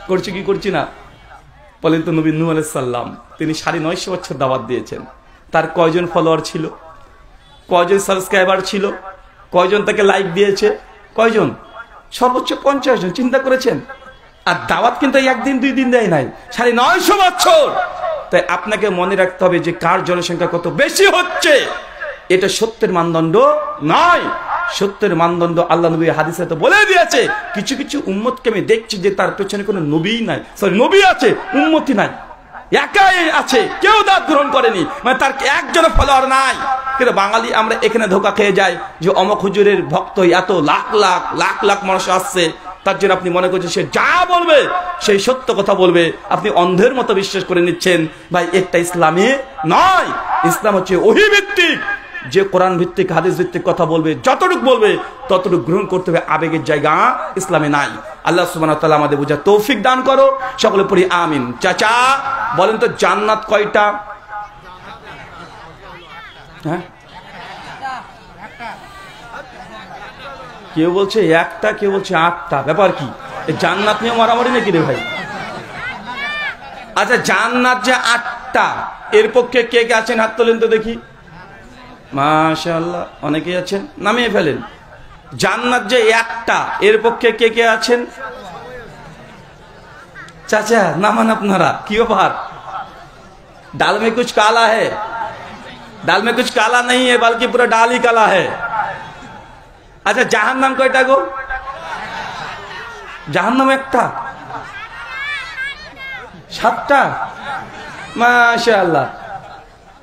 B: করছি কি করছি না? বলেন তো। নবী নূহ আলাইহিস সালাম তিনি 950 বছর দাওয়াত দিয়েছেন। তার কয়জন ফলোয়ার ছিল? কয়জন সাবস্ক্রাইবার ছিল? কয়জন তাকে লাইক দিয়েছে? কয়জন? সর্বোচ্চ 50 জন। চিন্তা করেছেন? আর দাওয়াত কিন্তু একদিন 2 দিন দেয় নাই, 950 বছর। তাই আপনাকে মনে রাখতে হবে যে কার জনসংখ্যা কত বেশি হচ্ছে, এটা সত্যের মানদণ্ড নয়। সত্যের মানদণ্ড আল্লাহ নবী হাদিসে তো বলে দিয়েছে। কিছু কিছু উম্মতকে আমি দেখছি যে তার পেছনে কোনো নবী নাই, সরি নবী আছে, উম্মতি নাই, একাই আছে, কেউ দাঁত গ্রহণ করেনি, মানে তার একজন ফলোয়ার নাই। কিন্তু বাঙালি আমরা এখানে ধোকা খেয়ে যাই যে অমক হুজুরের ভক্ত এত লাখ লাখ লাখ লাখ মানুষ আসছে, তার জন্য আপনি মনে করছেন সে যা বলবে সেই সত্য কথা বলবে, আপনি অন্ধের মতো বিশ্বাস করে নিচ্ছেন। ভাই এটা ইসলামে নয়। ইসলাম হচ্ছে ওহী ভিত্তিক। যে কোরআন ভিত্তিক হাদিস ভিত্তিক কথা বলবে, যতটুকু বলবে ততটুকু গ্রহণ করতে হবে। আবেগের জায়গা ইসলামে নাই। আল্লাহ সুবহানাহু ওয়া তাআলা আমাদের বোঝার তৌফিক দান করো। সকলে পড়ি আমিন। চাচা বলেন তো জান্নাত কয়টা? হ্যাঁ, কেউ বলছে একটা, কেউ বলছে 8টা। ব্যাপার কি? জান্নাত নিয়ে মারামারি নাকি রে ভাই? আচ্ছা, জান্নাত যে 8টা, এর পক্ষে কে কে আছেন হাত তোলেন তো দেখি। মাশাআল্লাহ, অনেকেই আছেন, নামিয়ে ফেলেন। জান্নাত যে একটা, এর পক্ষে কে কে আছেন? চাচা নামান আপনারা। কি ব্যাপার? ডাল में कुछ काला है, ডাল में कुछ काला नहीं है, बल्कि पूरा डाल ही काला है। আচ্ছা, জাহান্নাম কয়টা গো? জাহান্নাম একটা, 7টা। মাশাআল্লাহ।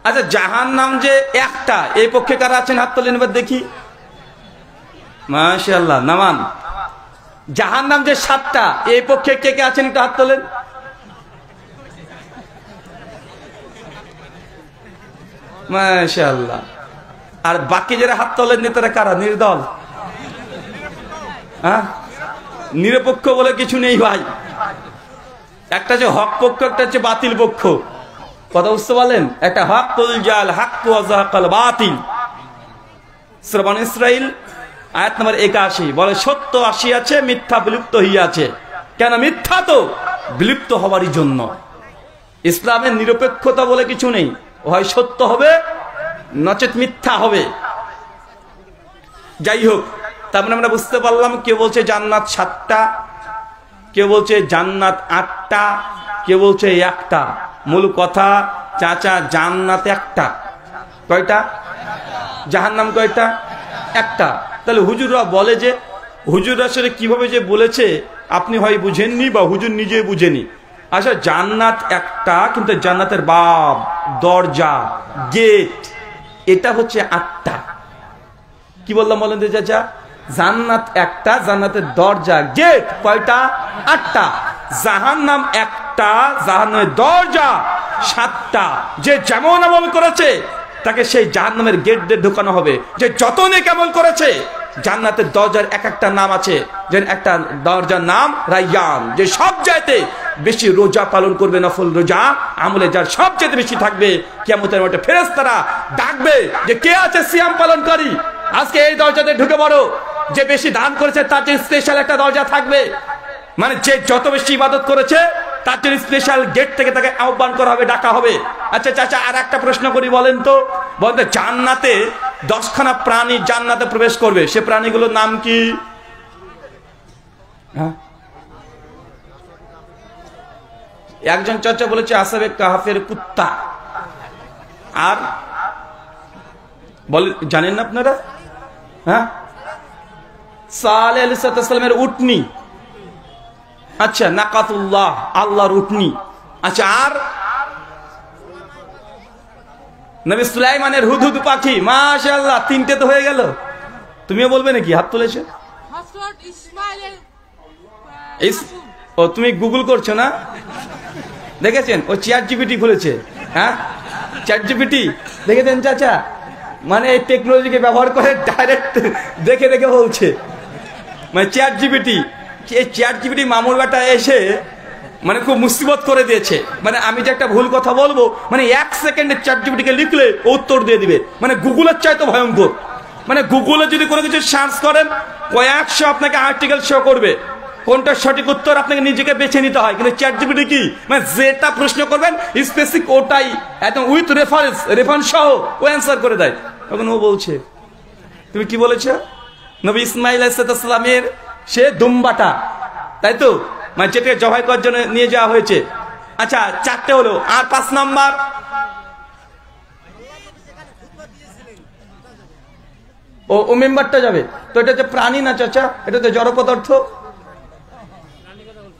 B: আচ্ছা, জাহান্নাম যে একটা, এই পক্ষে কারা আছেন হাত তোলেন এবার দেখি। মাশাআল্লাহ, নামান। জাহান্নাম যে 7টা, এই পক্ষে কে কে আছেন একটু হাত তোলেন। মাশাআল্লাহ। আর বাকি যারা হাত তোলেন তারা কারা? নির্দল, হ্যাঁ, নিরপেক্ষ বলে কিছু নেই ভাই। একটা যে হক পক্ষ, একটা হচ্ছে বাতিল পক্ষ। কথা বুঝতে পারলেন? একটা হাক্কুল জাল, হাক্কু ওয়া যাহাকাল বাতিল। সূরা বনী ইসরাঈল আয়াত নম্বর 81 বলে সত্য আসিয়াছে, মিথ্যা বিলুপ্ত হইয়াছে। কেন? মিথ্যা তো বিলুপ্ত হওয়ারই জন্য। ইসলামের নিরপেক্ষতা বলে কিছু নেই, হয় সত্য হবে নচেত মিথ্যা হবে। যাই হোক, তারপরে আমরা বুঝতে পারলাম কেউ বলছে জান্নাত 7টা, কেউ বলছে জান্নাত 8টা, কেউ বলছে একটা। মূল কথা চাচা, জান্নাত একটা। কয়টা? জাহান্নাম কয়টা? একটা। তাহলে হুজুররা বলে যে, হুজুররা আসলে কিভাবে যে বলেছে আপনি হয় বুঝেননি বা হুজুর নিজে বুঝেনি। আচ্ছা, জান্নাত একটা, কিন্তু জান্নাতের বাব, দরজা, গেট, এটা হচ্ছে 8টা। কি বললাম বলেন তো চাচা? জান্নাত একটা, জান্নাতের দরজা গেট কয়টা? 8টা। জাহান্নাম একটা, জাহান্নামের দরজা 7টা। যে যেমন আমল করেছে তাকে সেই জাহান্নামের গেট দিয়ে ঢোকানো হবে। যে যত নেক আমল করেছে, জান্নাতের দরজার এক একটা নাম আছে, যে একটা দরজার নাম রায়্যান। যে সব চাইতে বেশি রোজা পালন করবে, নফল রোজা আমলে যার সবচেয়ে বেশি থাকবে, কিয়ামতের মাঠে ফেরেশতারা ডাকবে যে কে আছে সিয়াম পালনকারী, আজকে এই দরজাতে ঢুকে পড়ো। যে বেশি দান করেছে তার জন্য স্পেশাল একটা দরজা থাকবে, মানে যে যত বেশি ইবাদত করেছে তার জন্য স্পেশাল গেট থেকে তাকে আহ্বান করা হবে, ডাকা হবে। আচ্ছা চাচা, আর একটা প্রশ্ন করি, বলেন তো জান্নাতে 10খানা প্রাণী জান্নাতে প্রবেশ করবে, সে প্রাণীগুলোর নাম কি? হ্যাঁ, একজন চাচা বলেছে আসহাবে কাহাফের কুত্তা। আর বলে জানেন না আপনারা? হ্যাঁ, সালেহ আলাইহিস সালামের উটনি। আচ্ছা, নাকাতুল্লাহ, আল্লাহর উটনি। আচ্ছা, আর নবী সুলাইমানের হুদহুদ পাখি। মাশাআল্লাহ, 3টে তো হয়ে গেল। তুমিও বলবে নাকি? হাত তুলেছে।
D: হযরত ইসমাঈলের
B: ও তুমি গুগল করছো না? দেখেছেন ও চ্যাট জিপিটি খুলেছে। হ্যাঁ, চ্যাট জিপিটি দেখেছেন চাচা? মানে এই টেকনোলজিকে ব্যবহার করে ডাইরেক্ট দেখে দেখে বলছে। মানে চ্যাট জিপিটি, এই চ্যাট জিপিটি মামুর বেটা এসে মানে খুব মুসিবত করে দিয়েছে। মানে আমি যে একটা ভুল কথা বলবো, মানে 1 সেকেন্ডে চ্যাট জিপিটিকে লিখলে উত্তর দিয়ে দিবে, মানে গুগলের চাইতে ভয়ঙ্কর। মানে গুগলে যদি কোনো কিছু সার্চ করেন, কয়েকশো আপনাকে আর্টিকেল শো করবে, কোনটা সঠিক উত্তর আপনাকে নিজেকে বেছে নিতে হয়। কিন্তু চ্যাট জিপিটি কি, মানে যেটা প্রশ্ন করবেন স্পেসিফিক ওটাই একদম উইথ রেফারেন্স সহ ও অ্যান্সার করে দেয়। তখন ও বলছে তুমি কি বলেছো? নবী ইসমাঈল আলাইহিস সালামের সে দুম্বাটা, তাই তো, মানে যেটা জবাই করার জন্য নিয়ে যাওয়া হয়েছে। আচ্ছা, 4টে হলো। আর 5 নাম্বার ও মেম্বারটা যাবে তো, এটা হচ্ছে প্রাণী না চাচা, এটা তো জড় পদার্থ।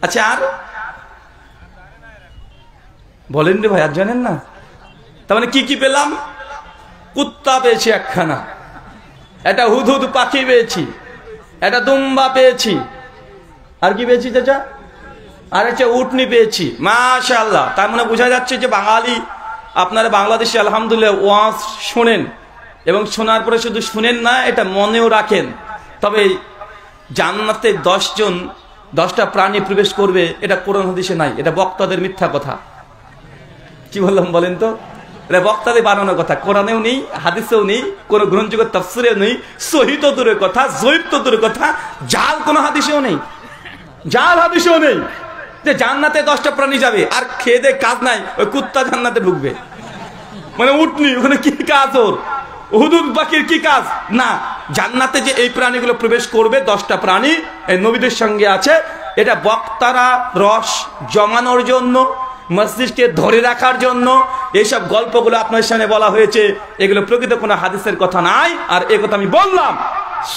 B: আচ্ছা, আর বলেন রে ভাই, আর জানেন না? তার মানে কি কি পেলাম? কুত্তা পেয়েছি একখানা, একটা হুদহুদ পাখি পেয়েছি, একটা দুম্বা পেয়েছি, আর কি পেয়েছি চাচা? আর হচ্ছে উটনি পেয়েছি। মাশাআল্লাহ, তার মানে বোঝা যাচ্ছে যে বাঙালি, আপনারা বাংলাদেশে আলহামদুলিল্লাহ ওয়াজ শোনেন, এবং শোনার পরে শুধু শুনেন না, এটা মনেও রাখেন। তবে জান্নাতে 10টা প্রাণী প্রবেশ করবে, এটা কোরআন হাদিসে নাই, এটা বক্তাদের মিথ্যা কথা। কি বললাম বলেন তো? এটা বক্তাদের বানানোর কথা, কোরআনেও নেই, হাদিসেও নেই, কোন গ্রহণযোগ্য তাফসিরেও নেই, সহিহ তো দূরের কথা, জয়ীফ তো দূরের কথা, জাল কোন হাদিসেও নেই, জাল হাদিসেও নেই যে জান্নাতে 10টা প্রাণী যাবে আর খেয়ে দে কাজ নাই, ওই কুত্তা জান্নাতে ঢুকবে। মানে উটনি, ওখানে কি কাজ ওর? হুদুদ পাখির কি কাজ? না, জান্নাতে যে এই প্রাণীগুলো প্রবেশ করবে, 10টা প্রাণী এই নবীদের সঙ্গে আছে, এটা বক্তারা রস জমানোর জন্য, মসজিদকে ধরে রাখার জন্য এইসব গল্পগুলো আপনার সামনে বলা হয়েছে। এগুলো প্রকৃত কোনো হাদিসের কথা নাই। আর এই কথা আমি বললাম,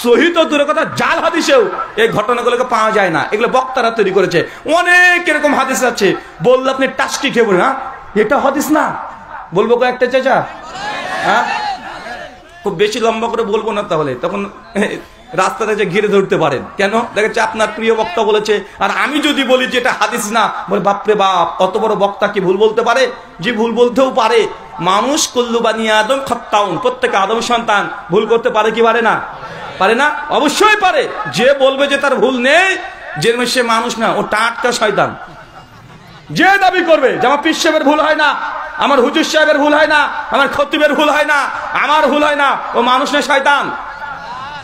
B: সহিহ তো দূরের কথা, জাল হাদিসেও এই ঘটনাগুলোকে পাওয়া যায় না, এগুলো বক্তারা তৈরি করেছে। অনেক এরকম হাদিস আছে, বললে আপনি টাস্টি খেয়ে বলেন, হ্যাঁ এটা হাদিস না। বলবো কয়েকটা চাচা? হ্যাঁ, খুব বেশি লম্বা করে বলবো না, তাহলে তখন রাস্তাতে যে ঘিরে ধরতে পারেন। কেন? দেখেছে আপনার প্রিয় বক্তা বলেছে, আর আমি যদি বলি যে এটা হাদিস না, বলে বাপরে বাপ, অত বড় বক্তা কি ভুল বলতে পারে? যে ভুল বলতেও পারে। মানুষ কুল্লু বানি আদম খাত্তাউন, প্রত্যেক আদম সন্তান ভুল করতে পারে কি পারে না? পারে না? অবশ্যই পারে। যে বলবে যে তার ভুল নেই, যে সে মানুষ না, ও টাটকা শয়তান। যে দাবি করবে যে আমার পীর সাহেবের ভুল হয় না, আমার হুজুর সাহেবের ভুল হয় না, আমার খতিবের ভুল হয় না, আমার ভুল হয় না, ও মানুষ না, শয়তান।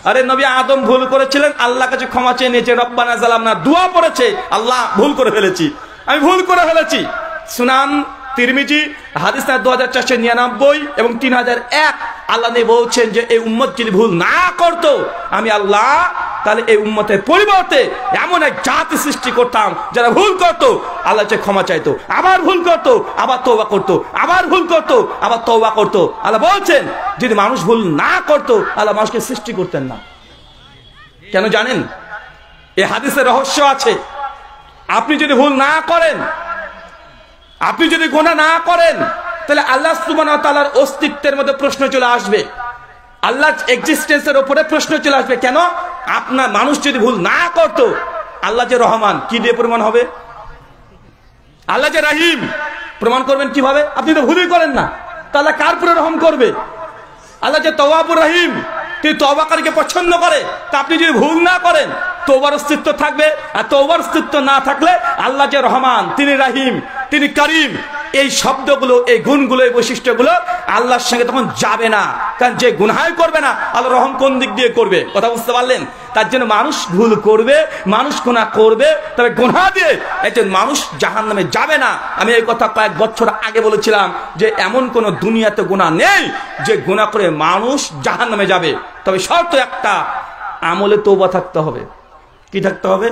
B: আরে নবী আদম ভুল করেছিলেন, আল্লাহ কাছে ক্ষমা চেয়ে নিয়েছে, রব্বানা জালামনা দোয়া পড়েছে, আল্লাহ ভুল করে ফেলেছি, আমি ভুল করে ফেলেছি। সুনান তিরমিজি হাদিস 2499 এবং 3001, আল্লাহ নবী বলছেন যে এই উম্মত যদি ভুল না করতো, আমি আল্লাহ তাহলে এই উম্মতের পরিবর্তে এমন এক জাতি সৃষ্টি করতাম যারা ভুল করতো, আল্লাহ যে ক্ষমা চাইতো, আবার ভুল করতো, আবার তওবা করতো, আবার ভুল করতো, আবার তওবা করতো। আল্লাহ বলছেন যদি মানুষ ভুল না করতো, আল্লাহ মানুষকে সৃষ্টি করতেন না। কেন জানেন? এই হাদিসের রহস্য আছে। আপনি যদি ভুল না করেন, আপনি যদি গুনাহ না করেন, তাহলে আল্লাহ সুবহানাহু ওয়া তাআলার অস্তিত্বের মধ্যে প্রশ্ন চলে আসবে, আল্লাহর এক্সিস্টেন্সের উপরে প্রশ্ন চলে আসবে। কেন? আপনার মানুষ যদি ভুল না করতো, আল্লাহ যে রহমান কি দিয়ে প্রমাণ হবে? আল্লাহ যে রাহিম প্রমাণ করবেন কিভাবে? আপনি তো ভুলই করেন না, তাহলে কার উপরে রহম করবে? আল্লাহ যে তওয়াবুর রহিম, তিনি তওবাকারীকে পছন্দ করে। তা আপনি যদি ভুল না করেন, তওবার অস্তিত্ব থাকবে। আর তওবার অস্তিত্ব না থাকলে আল্লাহ যে রহমান, তিনি রাহিম, তিনি করিম, এই শব্দগুলো, এই গুণগুলো, এই বৈশিষ্ট্যগুলো আল্লাহর সঙ্গে তখন যাবে না। কারণ যে গুনাহ করবে না, আল্লাহ রহম কোন দিক দিয়ে করবে? কথা বুঝতে পারলেন? তার জন্য মানুষ ভুল করবে, মানুষ গুনাহ করবে, তবে গুনাহ দিয়ে একজন মানুষ জাহান্নামে যাবে না। আমি এই কথা কয়েক বছর আগে বলেছিলাম যে এমন কোন দুনিয়াতে গুনাহ নেই যে গুনাহ করে মানুষ জাহান্নামে যাবে। তবে শর্ত একটা, আমলে তওবা থাকতে হবে। কি থাকতে হবে?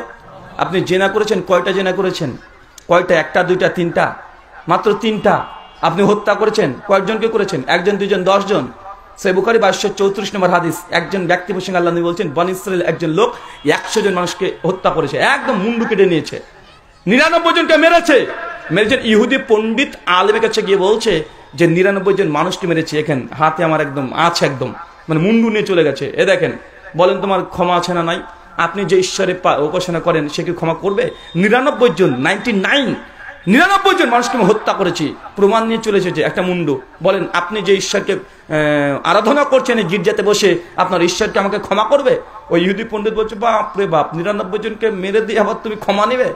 B: আপনি জেনা করেছেন, কয়টা জেনা করেছেন? কয়টা? একটা, দুইটা, তিনটা? মাত্র তিনটা। আপনি হত্যা করেছেন, কয়েকজনকে করেছেন? একজন, দুইজন, 10 জন। সহিহ বুখারী 2234 নম্বর হাদিস, একজন ব্যক্তি প্রসঙ্গে আল্লাহ নবী বলছেন, বনী ইসরাইল একজন লোক 100 জন মানুষকে হত্যা করেছে, একদম মুন্ডু কেটে নিয়েছে, 99 জনকে মেরেছে। মেরেছেন। ইহুদি পণ্ডিত আলেমের কাছে গিয়ে বলছে যে 99 জন মানুষকে মেরেছে, এখানে হাতে আমার একদম আছে, একদম মানে মুন্ডু নিয়ে চলে গেছে। এ দেখেন, বলেন তোমার ক্ষমা আছে না নাই? আপনি যে ঈশ্বরের উপাসনা করেন, সে কি ক্ষমা করবে? 99 জন, 99 জন মানুষকে হত্যা করেছি, প্রমাণ নিয়ে চলে এসেছে একটা মুন্ডু। বলেন আপনি যে ঈশ্বরকে আরাধনা করছেন এই গির্জাতে বসে, আপনার ঈশ্বরকে আমাকে ক্ষমা করবে? ওই ইহুদি পণ্ডিত বলছে, বাপ রে বাপ, 99 জনকে মেরে দিয়ে আবার তুমি ক্ষমা নেবে?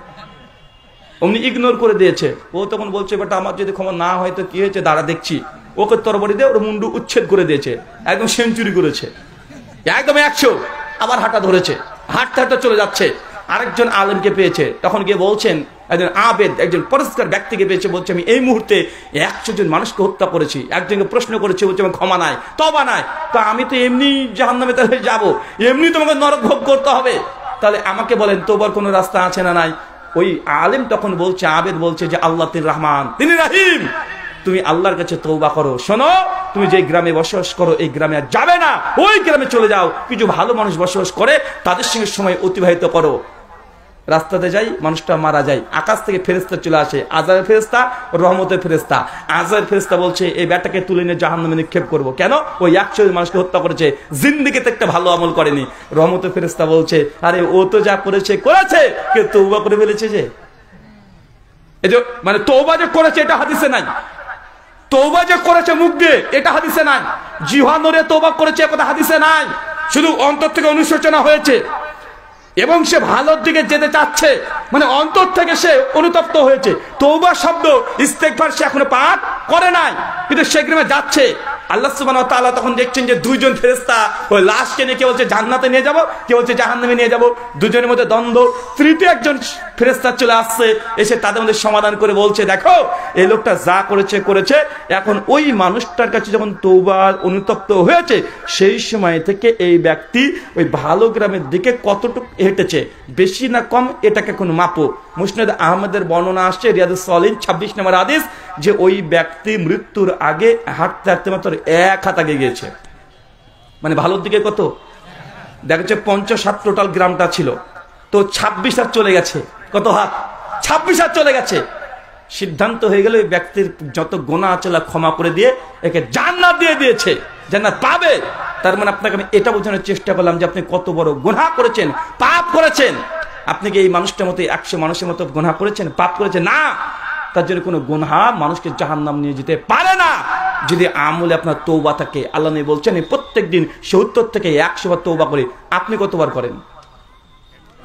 B: অমনি ইগনোর করে দিয়েছে। ও তখন বলছে, বেটা আমার যদি ক্ষমা না হয় তো কি হয়েছে, দাঁড়া দেখছি। ওকে তরবারি দিয়ে ওর মুন্ডু উচ্ছেদ করে দিয়েছে, একদম সেঞ্চুরি করেছে, একদম 100। আবার হাঁটা ধরেছে, হাঁটতে হাঁটতে চলে যাচ্ছে। আরেকজন আলেমকে পেয়েছে, তখন গিয়ে বলছেন, একজন আবেদ, একজন পরিষ্কার ব্যক্তিকে পেয়েছে, বলছে আমি এই মুহূর্তে 100 জন মানুষকে হত্যা করেছি। একজনকে প্রশ্ন করেছে, বলছে আমার ক্ষমা নাই, তওবা নাই। তা আমি তো এমনি জাহান্নামে তাহলে যাবো, এমনি তোমাকে নরক ভোগ করতে হবে, তাহলে আমাকে বলেন তওবার কোনো রাস্তা আছে না নাই? ওই আলেম তখন বলছে, আবেদ বলছে যে আল্লাহ তিনি রহমান, তিনি রাহিম, তুমি আল্লাহর কাছে তওবা করো। শোনো, তুমি যে গ্রামে বসবাস করো এই গ্রামে আর যাবে না, ওই গ্রামে চলে যাও, কিছু ভালো মানুষ বসবাস করে, তাদের সঙ্গে সময় অতিবাহিত করো। রাস্তাতে যাই, মানুষটা মারা যায়, আকাশ থেকে ফেরেশতা চলে আসে, আযাবের ফেরেশতা, রহমতের ফেরেশতা। আযাবের ফেরেশতা বলছে এই ব্যাটাকে তুলে নিয়ে জাহান্নামে নিক্ষেপ করব। কেন? ওই 100 মানুষকে হত্যা করেছে, জিন্দেগিতে একটা ভালো আমল করেনি। রহমতের ফেরেশতা বলছে, আরে ও তো যা করেছে করেছে, কিন্তু তওবা করে ফেলেছে যে। এই যে মানে তওবা যে করেছে এটা হাদিসে নাই, তওবা যে করেছে মুখ দিয়ে এটা হাদিসে নাই, জিহ্বা নড়ে তওবা করেছে কথা হাদিসে নাই। শুধু অন্তর থেকে অনুশোচনা হয়েছে এবং সে ভালোর দিকে যেতে চাচ্ছে, মানে অন্তর থেকে সে অনুতপ্ত হয়েছে। তওবা শব্দ, ইস্তেগফার সে এখনো পাঠ করে নাই, কিন্তু সে গ্রামে যাচ্ছে। আল্লাহ সুবহানাহু ওয়া তাআলা তখন দেখছেন যে 2 জন ফেরেশতা ওই লাশকে নিয়ে, কে বলছে জান্নাতে নিয়ে যাব, কে বলছে জাহান্নামে নিয়ে যাব। দুজনের মধ্যে দ্বন্দ্ব। তৃতীয় একজন ফেরেশতা চলে আসছে, এসে তাদের মধ্যে সমাধান করে বলছে, দেখো এই লোকটা যা করেছে করেছে, এখন ওই মানুষটার কাছে যখন তওবার অনুতপ্ত হয়েছে, সেই সময় থেকে এই ব্যক্তি ওই ভালো গ্রামের দিকে কতটুকু হেঁটেছে, বেশি না কম, এটাকে কোনো মাপো। মুসনাদ আহমদের বর্ণনা আসছে, রিয়াদুস সালিহিন 26 নম্বর হাদিস, যে ওই ব্যক্তি মৃত্যুর আগে হাঁটতে হাঁটতে মাত্র 1 হাত আগে গিয়েছে। মানে ভালোর দিকে কত দেখা যাচ্ছে, 50 হাত টোটাল গ্রামটা ছিল, তো 26 হাত চলে গেছে। কত হাত? 26 হাত চলে গেছে। সিদ্ধান্ত হয়ে গেল এই ব্যক্তির যত গুনাহ আছে ক্ষমা করে দিয়ে একে জান্নাত দিয়ে দিয়েছে, জান্নাত পাবে। তার মানে আপনাকে আমি এটা বোঝানোর চেষ্টা করলাম যে আপনি কত বড় গুনাহ করেছেন, পাপ করেছেন। আপনি কি এই মানুষটার মতো 100 মানুষের মতো গুনাহ করেছেন, পাপ করেছেন? না। তার জন্য কোনো গুনাহ মানুষকে জাহান্নাম নিয়ে যেতে পারে না, যদি আমলে আপনার তওবা থাকে। আল্লাহ নবী বলছেন প্রত্যেক দিন 70 থেকে 100 বার তওবা করে। আপনি কতবার করেন?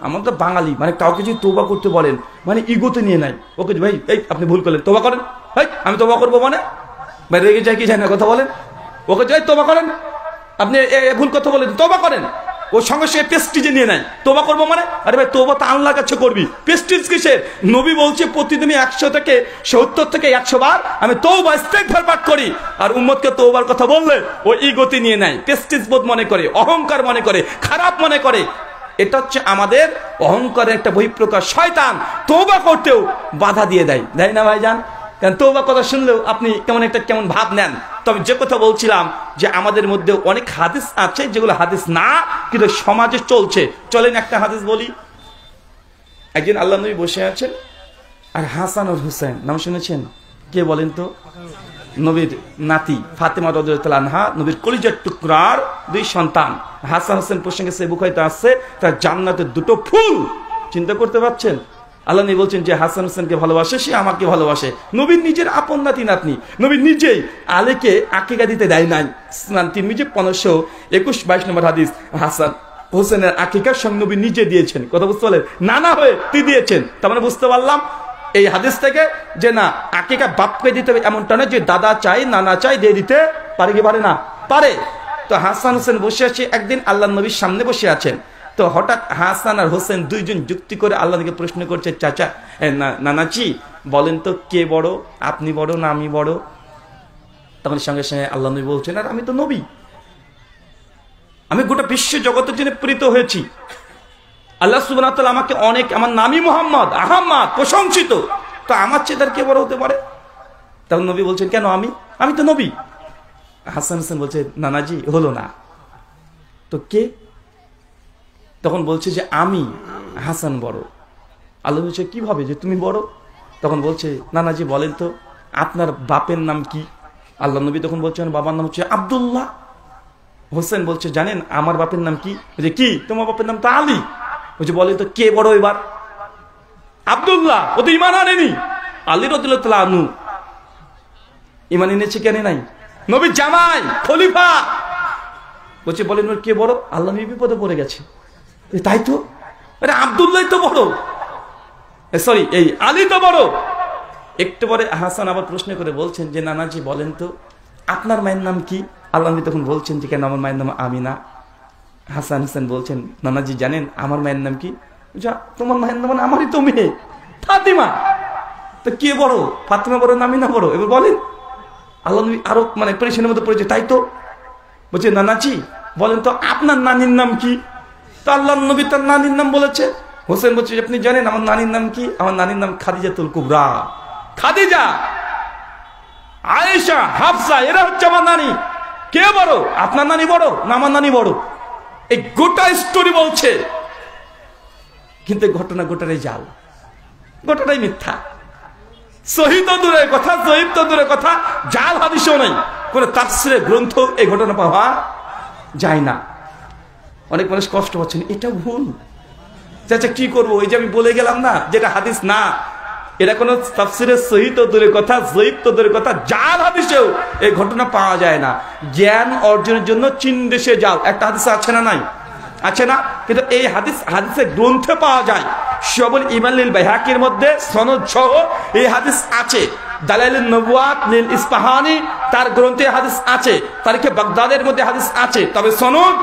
B: আমরা তো বাঙালি, মানে কাউকে যদি তওবা করতে বলেন মানে ইগোতে নিয়ে নাই, ওকে ভাই এই আপনি ভুল করলেন, তওবা করেন, ভাই আমি তওবা করবো, মানে ভাই রেগে যায় কি যায় না কথা বলেন, ওকে যাই তওবা করেন, আপনি ভুল কথা বলেন তওবা করেন, ও সঙ্গে সঙ্গে প্রেস্টিজে নিয়ে নেয়, তওবা করবো মানে, আরে ভাই তওবা তো আল্লাহর কাছে করবি, প্রেস্টিজ কিসের? নবী বলছে প্রতিদিন 100 থেকে 70 থেকে 100 বার আমি তওবা ইস্তেগফার পাঠ করি। আর উম্মতকে তওবার কথা বললে ও ইগোতে নিয়ে নেয়, প্রেস্টিজ বোধ মনে করে, অহংকার মনে করে, খারাপ মনে করে। এটা হচ্ছে আমাদের অহংকারের একটা বহিঃপ্রকাশ। শয়তান তওবা করতেও বাধা দিয়ে দেয়, তাই না ভাইজান? কারণ তওবা কথা শুনলেও আপনি কেমন ভাব নেন। তবে যে কথা বলছিলাম যে আমাদের মধ্যে অনেক হাদিস আছে যেগুলো হাদিস না, কিন্তু সমাজে চলছে। চলেন একটা হাদিস বলি। একদিন আল্লাহ নবী বসে আছেন, আর হাসান আর হুসেন নাম শুনেছেন? কে বলেন তো? নবীর নাতি ফাতেমা রাদিয়াল্লাহু আনহা, নবীর কলিজার টুকরার 2 সন্তান হাসান হোসেন প্রসঙ্গে সে বুখারীতে আছে তার জান্নাতের 2টো ফুল। চিন্তা করতে পারছেন? আল্লাহ নবী বলছেন যে হাসান হোসেনকে ভালোবাসে সে আমাকে ভালোবাসে। নবীর নিজের আপন নাতি নাতনি, নবী নিজেই আলীকে আকিকা দিতে দেয় নাই। তিরমিজি 1521-22 নম্বর হাদিস, হাসান হোসেনের আকিকার সঙ্গে নবী নিজে দিয়েছেন। কথা বুঝতে পারলেন? নানা হয়ে তুই দিয়েছেন। তার মানে বুঝতে পারলাম এই হাদিস থেকে যে না, আকিকা বাপকে দিতে হবে এমনটা নয় যে দাদা চাই নানা চাই দিয়ে দিতে পারে কি পারে না? পারে। তো হাসান হোসেন বসে আছে একদিন, আল্লাহ নবীর সামনে বসে আছেন। তো হঠাৎ হাসান আর হোসেন দুইজন যুক্তি করে আল্লাহ নবীকে প্রশ্ন করছে, চাচা নানাজি বলেন তো কে বড়, আপনি বড় না আমি বড়? তখন সঙ্গে সঙ্গে আল্লাহ নবী বলছেন, আর আমি তো নবী, আমি গোটা বিশ্ব জগতের জন্য প্রেরিত হয়েছি। আল্লাহ সুবহানাহু ওয়া তাআলা আমাকে অনেক, আমার নামই মুহাম্মদ, আহমদ, প্রশংসিত, তো আমার চেয়ে তার কে বড় হতে পারে? তখন নবী বলছেন, কেন আমি তো নবী। হাসান হোসেন বলছে, নানাজি হলো না তো কে? তখন বলছে যে আমি হাসান বড়। আল্লাহ বলছে, কিভাবে যে তুমি বড়? তখন বলছে, নানাজি বলেন তো আপনার বাপের নাম কি? আল্লাহ নবী তখন বলছেন, বাবার নাম হচ্ছে আব্দুল্লাহ। হোসেন বলছে, জানেন আমার বাপের নাম কি? বলছে, কি? তোমার বাপের নাম তো আলী। বলছে, বলেন তো কে বড় এবার? আব্দুল্লাহ, ও তো ঈমান আনেনি। আলী রাদিয়াল্লাহু তাআলা আনহু ঈমান এনেছে, কেন নাই? নবী জামাই, খলিফা। বলছে, বলেন কে বড়? আল্লাহ নবী বিপদে পড়ে গেছে। তাই তো, আরে আব্দুল্লাহ তো বড়, সরি এই আলী তো বড়। একটু পরে হাসান আবার প্রশ্ন করে বলছেন যে, নানাজি বলেন তো আপনার মায়ের নাম কি? আল্লাহ নবী তখন বলছেন যে, কেন আমার মায়ের নাম আমিনা। হাসান হোসেন বলছেন, নানাজি জানেন আমার মায়ের নাম কি? যা, তোমার মায়ের নাম আমারই তো মেয়ে ফাতিমা। তো কে বড়, ফাতিমা বড় না আমিনা বড়? এবার বলেন। আল্লাহ নবী আরো পরিচ্ছন্নের মধ্যে পড়েছে, তাই তো। বলছে, নানাজি বলেন তো আপনার নানির নাম কি? তো আল্লাহ নবী তার নানির নাম বলেছে। হোসেন বলছে, আপনি জানেন আমার নানির নাম কি? আমার নানির নাম খাদিজাতুল কুবরা। খাদিজা, আয়েশা, হাফসা, এরা হচ্ছে আমার নানি। কে বড়, আপনার নানি বড় না আমার নানি বড়? এই গোটা স্টোরি বলছে, কিন্তু ঘটনা গোটাটাই জাল, গোটাটাই মিথ্যা। সহিহ তো দূরের কথা, জয়ীফ তো দূরের কথা, জাল হাদিসও নেই, কোন তাফসীরের গ্রন্থ এই ঘটনা পাওয়া যায় না। অনেক মানুষ কষ্ট পাচ্ছেন, এটা ভুল। চাচা কি করবো? এই যে আমি বলে গেলাম না, যেটা হাদিস না, এটা কোন তাফসীরের সহিহ তো দূরের কথা, জয়ীফ তো দূরের কথা, জাল হাদিসেও এই ঘটনা পাওয়া যায় না। জ্ঞান অর্জনের জন্য চীন দেশে যাও, একটা হাদিস আছে না? নাই, আছে না? কিন্তু এই হাদিসের গ্রন্থে পাওয়া যায়। সবুল ঈমান লিল বাইহাকির মধ্যে সনদ সহ এই হাদিস আছে। দালাইলুন নবুয়াত লিল ইসফাহানি তার গ্রন্থে হাদিস আছে। তারিখে বাগদাদের মধ্যে হাদিস আছে। তবে সনদ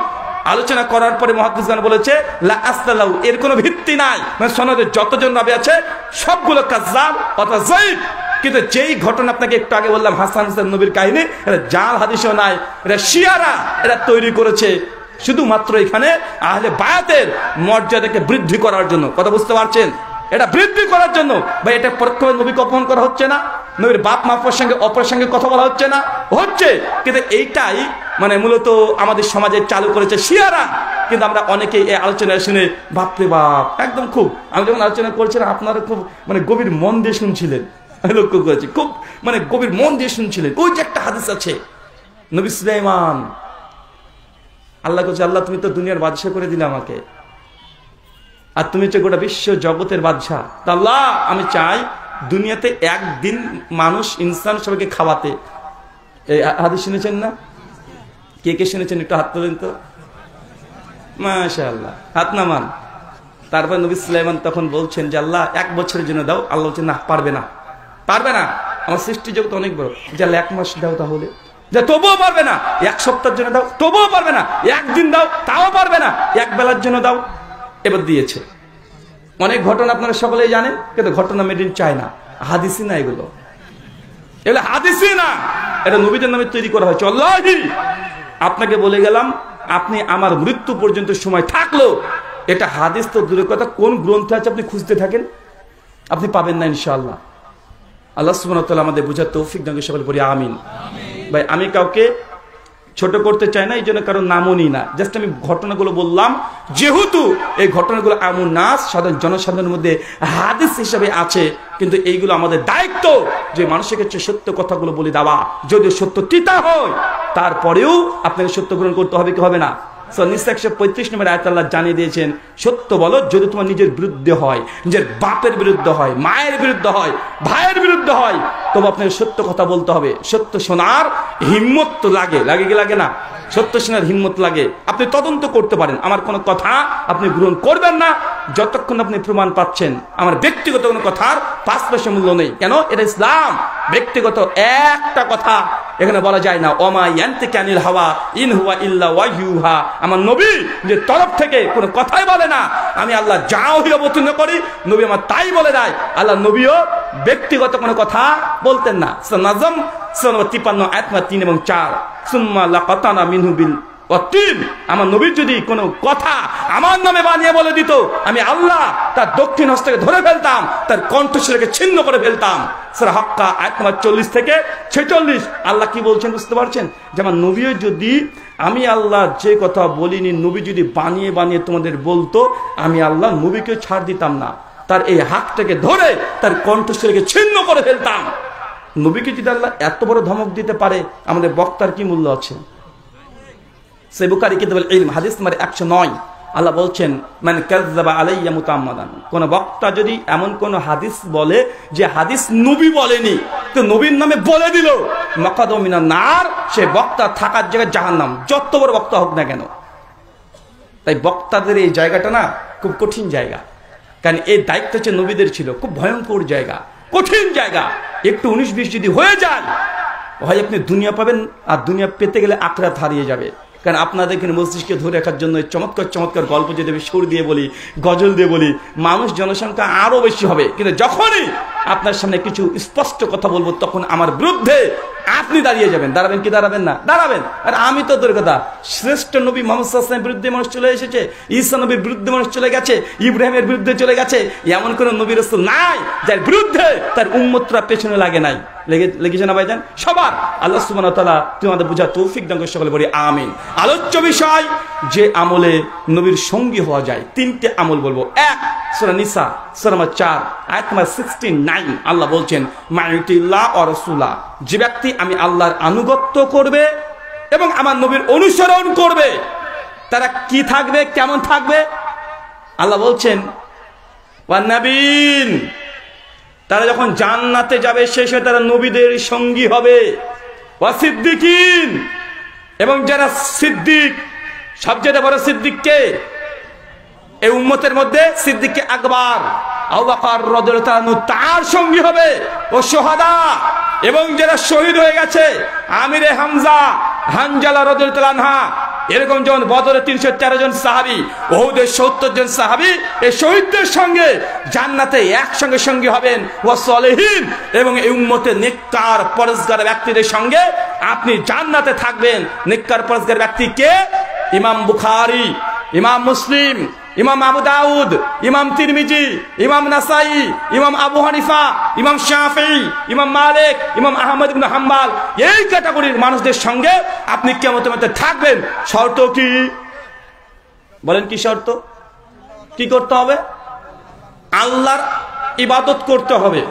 B: আলোচনা করার পরে মুহাদ্দিসগণ বলেছে লা আসলাহু, এর কোনো ভিত্তি নাই। মানে সনদে যতজন রাবী আছে সবগুলো কাযযাব অথবা যায়ীফ। কিন্তু যেই ঘটনা আপনাকে একটু আগে বললাম, হাসান হোসেন নবীর কাহিনী, এটা জাল হাদিসও নাই, এটা শিয়ারা এটা তৈরি করেছে শুধুমাত্র এখানে আহলে বায়াতের মর্যাদাকে বৃদ্ধি করার জন্য। কথা বুঝতে পারছেন? এটা বৃদ্ধি করার জন্য। ভাই, এটা পরোক্ষভাবে নবীকে অপমান করা হচ্ছে না? নবীর বাপ মা অপরসঙ্গে কথা বলা হচ্ছে না? হচ্ছে। কিন্তু এইটাই মূলত আমাদের সমাজে চালু করেছে শিয়ারা। কিন্তু আমরা অনেকেই এই আলোচনা শুনে বাপরে বাপ, একদম খুব, আমি যখন আলোচনা করছিলাম আপনারা খুব গভীর মন দিয়ে শুনছিলেন, আমি লক্ষ্য করেছি, খুব গভীর মন দিয়ে শুনছিলেন। ওই যে একটা হাদিস আছে, নবী সুলাইমান আল্লাহ বলছে, আল্লাহ তুমি তো দুনিয়ার বাদশা করে দিলে আমাকে, আর তুমি হচ্ছে গোটা বিশ্ব জগতের বাদশা। তা আল্লাহ আমি চাই দুনিয়াতে একদিন মানুষ ইনসান সবাইকে খাওয়াতে। এই হাদিস শুনেছেন না? কে কে শুনেছেন একটু হাত তোলেন তো। মাশাআল্লাহ, হাত নামান। তারপর নবী সুলাইমান তখন বলছেন যে আল্লাহ 1 বছরের জন্য দাও। আল্লাহ বলছেন না, পারবে না, পারবে না, আমার সৃষ্টি জগৎ অনেক বড়। যে আল্লাহ 1 মাস দাও, তাহলে যে তবুও পারবে না। 1 সপ্তাহের জন্য দাও, তবুও পারবে না। 1 দিন দাও, তাও পারবে না। 1 বেলার জন্য দাও, এবার দিয়েছে। অনেক ঘটনা আপনারা সকলেই জানেন, কিন্তু ঘটনা মেড ইন চায়না, হাদিসই না এগুলো, এগুলো হাদিসই না, এটা নবীদের নামে তৈরি করা হয়েছে। আল্লাহি আপনাকে বলে গেলাম, আপনি আমার মৃত্যু পর্যন্ত সময় থাকলো এটা হাদিস তো দূরের কথা, কোন গ্রন্থে আছে আপনি খুঁজতে থাকেন, আপনি পাবেন না ইনশাআল্লাহ। আল্লাহ সুবহানাহু ওয়া তাআলা আমাদের বুঝার তৌফিক দান, সকলে বলি আমিন। ভাই, আমি কাউকে ছোট করতে চাই না, এই জন্য কারণ নামও নিই না, জাস্ট আমি ঘটনাগুলো বললাম, যেহেতু এই ঘটনাগুলো এমন নাস সাধারণ জনসাধারণের মধ্যে হাদিস হিসেবে আছে, কিন্তু এইগুলো আমাদের দায়িত্ব যে মানুষের কাছে সত্য কথাগুলো বলে দেওয়া, যদিও সত্য তিতা হয় তারপরেও আপনাকে সত্য গ্রহণ করতে হবে কি হবে না। নিসা 135 নম্বর আয়াতে আল্লাহ জানিয়ে দিয়েছেন, সত্য বলো যদি তোমার নিজের বিরুদ্ধে হয়, নিজের বাপের বিরুদ্ধে হয়, মায়ের বিরুদ্ধে হয়, ভাইয়ের বিরুদ্ধে হয়, তবে আপনাকে সত্য কথা বলতে হবে। সত্য শোনার হিম্মত তো লাগে, লাগে কি লাগে না? সত্য শোনার হিম্মত লাগে। আপনি তদন্ত করতে পারেন, আমার কোনো কথা আপনি গ্রহণ করবেন না যতক্ষণ আপনি প্রমাণ পাচ্ছেন আমার ব্যক্তিগত কোনো কথার 5 পয়সা মূল্য নেই। কেন? এটা ইসলাম। ব্যক্তিগত একটা কথা এখানে বলা যায় না। ওমা ইয়ান্তিকু আনিল হাওয়া ইন হুয়া ইল্লা ওয়াহয়ুহা। আমার নবী যে তরফ থেকে কোনো কথাই বলে না, আমি আল্লাহ যা ওহী অবতীর্ণ করি নবী আমার তাই বলে দেয়। আল্লাহ নবীও ব্যক্তিগত কোনো কথা বলতেন না। সূরা নাজম 53 আয়াত 3 এবং 4, সুম্মা লাকাতানা মিনহু বিল ওয়াতিন। আমার নবীর যদি কোনো কথা আমার নামে বানিয়ে বলে দিত, আমি আল্লাহ তার দক্ষিণ হস্তকে ধরে ফেলতাম, তার কণ্ঠস্বরকে ছিন্ন করে ফেলতাম। সূরা হাক্কা আয়াত 40 থেকে 46 আল্লাহ কি বলছেন বুঝতে পারছেন? যে আমার নবীও যদি আমি আল্লাহ যে কথা বলিনি নবী যদি বানিয়ে বানিয়ে তোমাদের বলতো, আমি আল্লাহ নবীকে ছাড় দিতাম না, তার এই হাতটাকে ধরে তার কণ্ঠস্বরকে ছিন্ন করে ফেলতাম। নবীকে যদি আল্লাহ এত বড় ধমক দিতে পারে, আমাদের বক্তার কি মূল্য আছে? সহিহ বুখারী কিতাবুল ইলম হাদিস নম্বর 109 আল্লাহ বলছেন, মান কাযযাবা আলাইয়া মুতাআম্মাদান। কোন বক্তা যদি এমন কোন হাদিস বলে যে হাদিস নবী বলেনি, তো নবীর নামে বলে দিল, মাকাদু মিনান নার, সে বক্তা থাকার জায়গায় জাহান্নাম, যত বড় বক্তা হোক না কেন। তাই বক্তাদের এই জায়গাটা না খুব কঠিন জায়গা, কারণ এই দায়িত্ব হচ্ছে নবীদের ছিল। খুব ভয়ঙ্কর জায়গা, কঠিন জায়গা। একটু 19-20 যদি হয়ে যায়, হয় আপনি দুনিয়া পাবেন, আর দুনিয়া পেতে গেলে আখিরাত হারিয়ে যাবে। কারণ আপনাদের এখানে মস্তিষ্কে ধরে রাখার জন্য চমৎকার চমৎকার গল্প যদি আমি সুর দিয়ে বলি, গজল দিয়ে বলি, মানুষ জনসংখ্যা আরো বেশি হবে। কিন্তু যখনই আপনার সামনে কিছু স্পষ্ট কথা বলবো, তখন আমার বিরুদ্ধে আপনি দাঁড়িয়ে যাবেন। দাঁড়াবেন কি দাঁড়াবেন না? দাঁড়াবেন। আর আমি তো তোর কথা, শ্রেষ্ঠ নবী মুহাম্মদ সাল্লাল্লাহু আলাইহি ওয়াসাল্লামের বিরুদ্ধে মানুষ চলে এসেছে, ঈসা নবীর বিরুদ্ধে মানুষ চলে গেছে, ইব্রাহিমের বিরুদ্ধে চলে গেছে। এমন কোন নবী রাসূল নাই যার বিরুদ্ধে তার উম্মতরা পেছনে লাগে নাই। লেগেছে না ভাইজান? সবার। আল্লাহ সুবহানাহু ওয়া তাআলা তোমাদের বোঝার তৌফিক দান করে, সকলে বলি আমিন। আলোচ্য বিষয় যে আমলে নবীর সঙ্গী হওয়া যায়, 3টে আমল বলবো। 1, সূরা নিসা সূরা নম্বর 4 আয়াত নম্বর 69 আল্লাহ বলছেন, মাইতিল্লাহ ওয়া রাসূলা, যে ব্যক্তি আমি আল্লাহর আনুগত্য করবে এবং আমার নবীর অনুসরণ করবে, তারা কি থাকবে, কেমন থাকবে? আল্লাহ বলছেন, ওয়ান নাবিয়িন, তারা যখন জান্নাতে যাবে শেষে তারা নবীদের সঙ্গী হবে। ওয়া সিদ্দিকিন, এবং যারা সিদ্দিক, সবচেয়ে বড় সিদ্দিক কে এই উম্মতের মধ্যে? সিদ্দিকে আকবর আবু বকর রাদিয়াল্লাহু আনহু তার সঙ্গী হবে। ও শুহাদা, এবং যারা শহীদ হয়ে গেছে, আমিরে হামজা, হানজালা রাদিয়াল্লাহু আনহা, এরকম যেমন বদরে 313 জন সাহাবী, উহুদে 70 জন সাহাবী, এই শহীদদের সঙ্গে জান্নাতে একসঙ্গে সঙ্গী হবেন। ওয়া সালেহিন, এবং এই উম্মতের নেককার পরেজগার ব্যক্তিদের সঙ্গে আপনি জান্নাতে থাকবেন। নেককার পরেজগার ব্যক্তি কে? ইমাম বুখারী, ইমাম মুসলিম, ইমাম আবু দাউদ, ইমাম তিরমিজি, ইমাম নাসাই, ইমাম আবু হানিফা, ইমাম শাফিঈ, ইমাম মালিক, ইমাম আহমদ ইবনে হাম্বল, এই ক্যাটাগরির মানুষদের সঙ্গে আপনি কিয়ামতের মধ্যে থাকবেন। শর্ত কি? বলেন কি শর্ত? কি করতে হবে? আল্লাহর ইবাদত করতে হবে,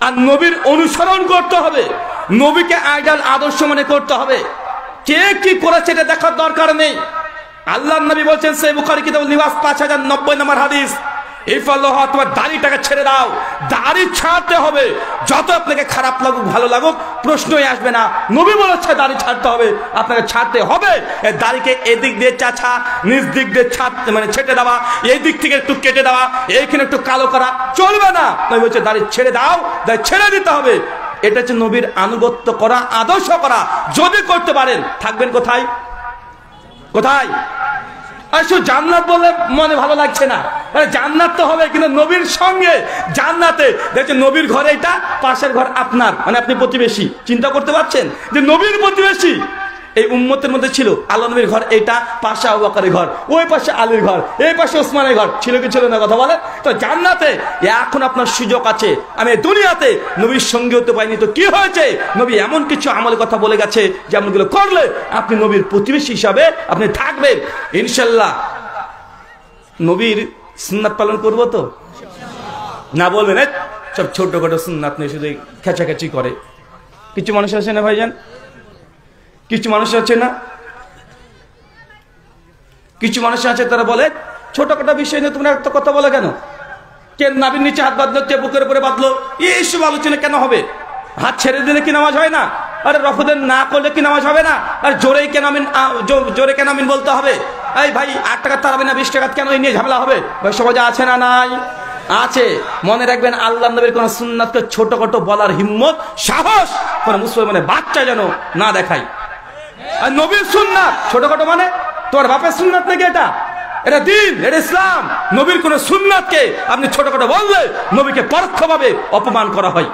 B: আর নবীর অনুসরণ করতে হবে, নবীকে আইডল আদর্শ মনে করতে হবে। কে কি করেছে এটা দেখার দরকার নেই। আল্লাহর নবী বলছেন, সহিহ বুখারী কিতাবুল লিবাস 5090 নম্বর হাদিস, ইফাল্লাহ, তোমার দাড়িটাকে ছেড়ে দাও। দাড়ি ছাড়তে হবে, যত আপনাকে খারাপ লাগুক ভালো লাগুক প্রশ্নই আসবে না। নবী বলেছে দাড়ি ছাড়তে হবে, আপনাকে ছাড়তে হবে। দাড়িকে এদিক দিয়ে চাছা, নিজ দিক দিয়ে ছাড়তে মানে ছেটে দেওয়া, এই দিক থেকে একটু কেটে দেওয়া, এইখানে একটু কালো করা চলবে না। নবী বলছে দাড়ি ছেড়ে দাও, দাড়ি ছেড়ে দিতে হবে। এটা হচ্ছে নবীর আনুগত্য করা, আদর্শ করা। যদি করতে পারেন থাকবেন কোথায়? কোথায়? আসলে জান্নাত বলে মনে ভালো লাগছে না, জান্নাত তো হবে কিন্তু নবীর সঙ্গে জান্নাতে। দেখছেন নবীর ঘরে এটা, পাশের ঘর আপনার, মানে আপনি প্রতিবেশী। চিন্তা করতে পারছেন যে নবীর প্রতিবেশী, এই উম্মতের মধ্যে ছিল আল্লাহ নবীর ঘর এটা, পাশে আবু বকরের ঘর, ওই পাশে আলীর ঘর, এই পাশে ওসমানের ঘর, ছিল কি ছিল না কথা বলে? তো জান্নাতে এখন আপনার সুযোগ আছে। আমি দুনিয়াতে নবীর সঙ্গে হতে পারিনি, তো কি হয়েছে? নবী এমন কিছু আমলের কথা বলে গেছে যে আমলগুলো করলে আপনি নবীর প্রতিবেশী হিসাবে আপনি থাকবেন ইনশাল্লাহ। নবীর সুন্নাত পালন করবো তো না? বলবেন সব ছোটখাটো সুন্নাত নিয়ে শুধু খেঁচাখেচি করে। কিছু মানুষ আছে না ভাইজান, কিছু মানুষ আছে না, কিছু মানুষ আছে তারা বলে ছোটখাটো বিষয় নিয়ে তোমরা একটা কথা বলে কেন? কে নাভির নিচে হাত বাঁধলো, কে বুকের উপরে বাঁধলো, এইসব আলোচনা কেন হবে? হাত ছেড়ে দিলে কি নামাজ হয় না? আরে রফদের না করলে কি নামাজ হবে না? আর জোরেই কেন আমিন, জোরে কেন আমিন বলতে হবে? এই ভাই 8 টাকা তারাবে না 20 টাকা কেন এই নিয়ে ঝামেলা হবে? ভাই সমাজে আছে না নাই? আছে। মনে রাখবেন আল্লাহ নবীর কোন সুন্নাতকে ছোটখাটো বলার হিম্মত সাহস কোন মুসলমানের বাচ্চা যেন না দেখায়। আর নবীর সুন্নাত ছোটখাটো মানে তোমার বাপের সুন্নাত নাকি? এটা দিন, এটা ইসলাম। নবীর কোন সুন্নাতকে আপনি ছোটখাটো বললে নবীকে পরোক্ষভাবে অপমান করা হয়।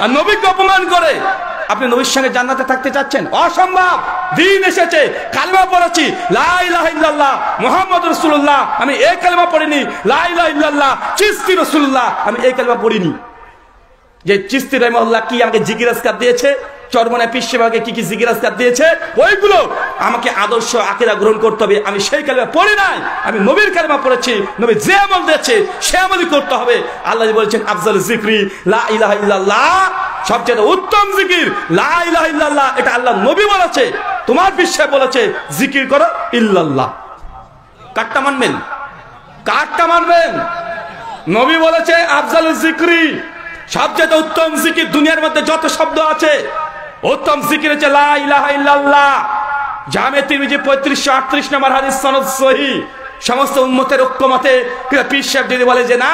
B: আর নবীকে অপমান করে আপনি নবীর সঙ্গে জান্নাতে থাকতে চাচ্ছেন? অসম্ভব। দিন এসেছে, কালেমা পড়েছি লা ইলাহা ইল্লাল্লাহ মুহাম্মাদুর রাসূলুল্লাহ, আমি এই কালেমা পড়িনি। লা ইলাহা ইল্লাল্লাহ চিশতি রাসূলুল্লাহ, আমি এই কালেমা পড়িনি। যে চিশতি রাহিমাহুল্লাহ কি আমাকে জিকির আজকার দিয়েছে, চরমনে পীর সাহেবকে কি কি জিকির আজকার দিয়েছে, ওইগুলো আমাকে আদর্শ আকীদা গ্রহণ করতে হবে। আমি সেই কালেমা পড়ি নাই, আমি নবীর কালেমা পড়েছি। নবী যে আমল দিয়েছে সে আমলই করতে হবে। আল্লাহ বলেছেন আফজাল যিকরি লা ইলাহা ইল্লাল্লাহ, সবচেয়ে উত্তম জিকির লা ইলাহা ইল্লাল্লাহ। এটা আল্লাহ নবী বলেছে, তোমার পীর সাহেব বলেছে জিকির করো ইল্লাল্লাহ। কাটটা মানবেন? কাটটা মানবেন? নবী বলেছে আফজাল যিকরি, সবচেয়ে উত্তম জিকির দুনিয়ার মধ্যে যত শব্দ আছে উত্তম জিকির হচ্ছে লা ইলাহা ইল্লাল্লাহ। জামে তিরমিজি 3538 নম্বর হাদিস, সনদ সহিহ। সমস্ত উম্মতের ঐক্যমতে পীর সাহেব যদি বলে যে না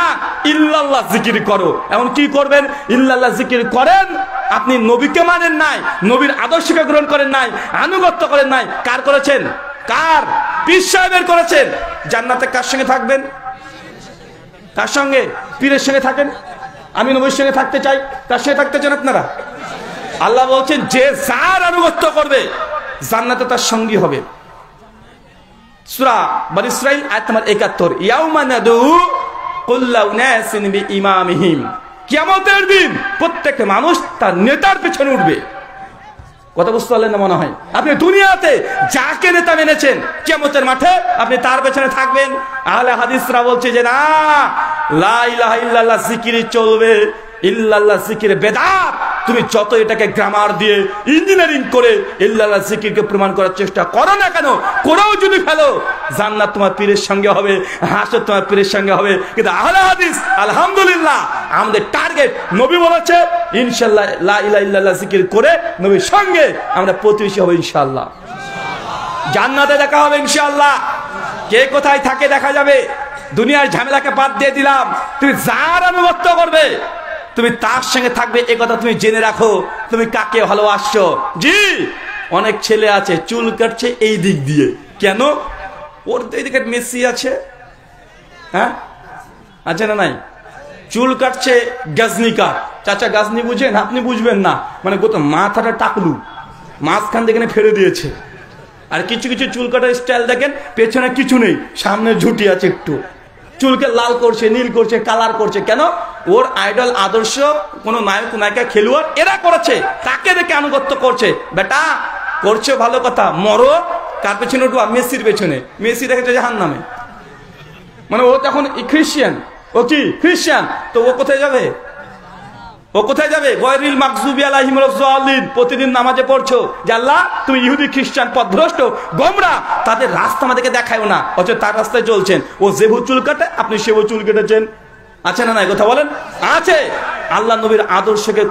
B: ইল্লাল্লাহ জিকির করো, এমন কি করবেন? ইল্লাল্লাহ জিকির করেন, আপনি নবীকে মানেন নাই, নবীর আদর্শকে গ্রহণ করেন নাই, আনুগত্য করেন নাই। কার করেছেন? কার? পীর সাহেবের করেছেন। জান্নাতে কার সঙ্গে থাকবেন? কার সঙ্গে? পীরের সঙ্গে থাকেন। আমি নবীর সঙ্গে থাকতে চাই, তার সঙ্গে থাকতে চান আপনারা? আল্লাহ বলছেন যে যার আনুগত্য করবে জান্নাতে তার সঙ্গী হবে। সূরা বনী ইসরাঈল আয়াত নম্বর 71, ইয়াউমা নাদু কুল্লা উনাসিন বিইমামিহিম, কিয়ামতের দিন প্রত্যেক মানুষ তার নেতার পেছনে উঠবে। কথা বুঝতে পারলেন না মনে হয়? আপনি দুনিয়াতে যাকে নেতা মেনেছেন কিয়ামতের মাঠে আপনি তার পেছনে থাকবেন। আহলে হাদিসরা বলছে যে না লা ইলাহা ইল্লাল্লাহ জিকিরই চলবে, ইল্লাল্লাহ জিকির বেদাত। তুমি যত এটাকে গ্রামার দিয়ে ইঞ্জিনিয়ারিং করে ইল্লাল্লাহ জিকিরকে প্রমাণ করার চেষ্টা করো না কেন, করেও যদি ফেলো জান্নাত তোমার পীরের সঙ্গে হবে, হাসর তোমার পীরের সঙ্গে হবে। কিন্তু আহলে হাদিস আলহামদুলিল্লাহ আমাদের টার্গেট নবী বলেছে ইনশাআল্লাহ লা ইলাহা ইল্লাল্লাহ জিকির করে নবীর সঙ্গে আমরা প্রতিবেশী হব ইনশাআল্লাহ, জান্নাতে দেখা হবে ইনশাআল্লাহ। কে কোথায় থাকে দেখা যাবে। দুনিয়ার ঝামেলাকে বাদ দিয়ে দিলাম, তুমি যার আনুগত্য করবে তুমি তার সঙ্গে থাকবে, এ কথা তুমি জেনে রাখো। তুমি কাকে ভালোবাসছো? জি, অনেক ছেলে আছে চুল কাটছে এই দিক দিয়ে, কেন? ওর এইদিকে মেসি আছে, হ্যাঁ আছে না নাই? চুল কাটছে গাজনি কাট। চাচা গাজনি বুঝেন? আপনি বুঝবেন না, মানে কত মাথাটা টাকলু মাঝখান থেকে ফেলে দিয়েছে। আর কিছু কিছু চুল কাটার স্টাইল দেখেন পেছনে কিছু নেই, সামনে ঝুটি আছে একটু, চুলকে লাল করছে, নীল করছে, কালার করছে। কেন? ওর আইডল আদর্শ কোন নায়ক নায়িকা খেলোয়াড় এরা করেছে, তাকে দেখে আনুগত্য করছে। বেটা করছে ভালো কথা, মরো কার পেছনে উঠবা? মেসির পেছনে। মেসি দেখেছে জাহান্নামে, মানে ও তখন খ্রিস্টান। ও কি খ্রিস্টান? তো ও কোথায় যাবে? ও কোথায় যাবে? গয়রিল মাগজুবি আলাইহিম ওয়াসসালিন। প্রতিদিন নামাজে পড়ছো যে আল্লাহ তুমি ইহুদি খ্রিস্টান পথভ্রষ্ট গোমরা তাদের রাস্তা আমাদেরকে দেখায়ও না, অথচ তার রাস্তায় চলছেন। ও যেভাবে চুল কাটে আপনি সেভাবে চুল কেটেছেন। আছে না নাই? কথা বলেন। আছে। আল্লাহ নবীর আদর্শকে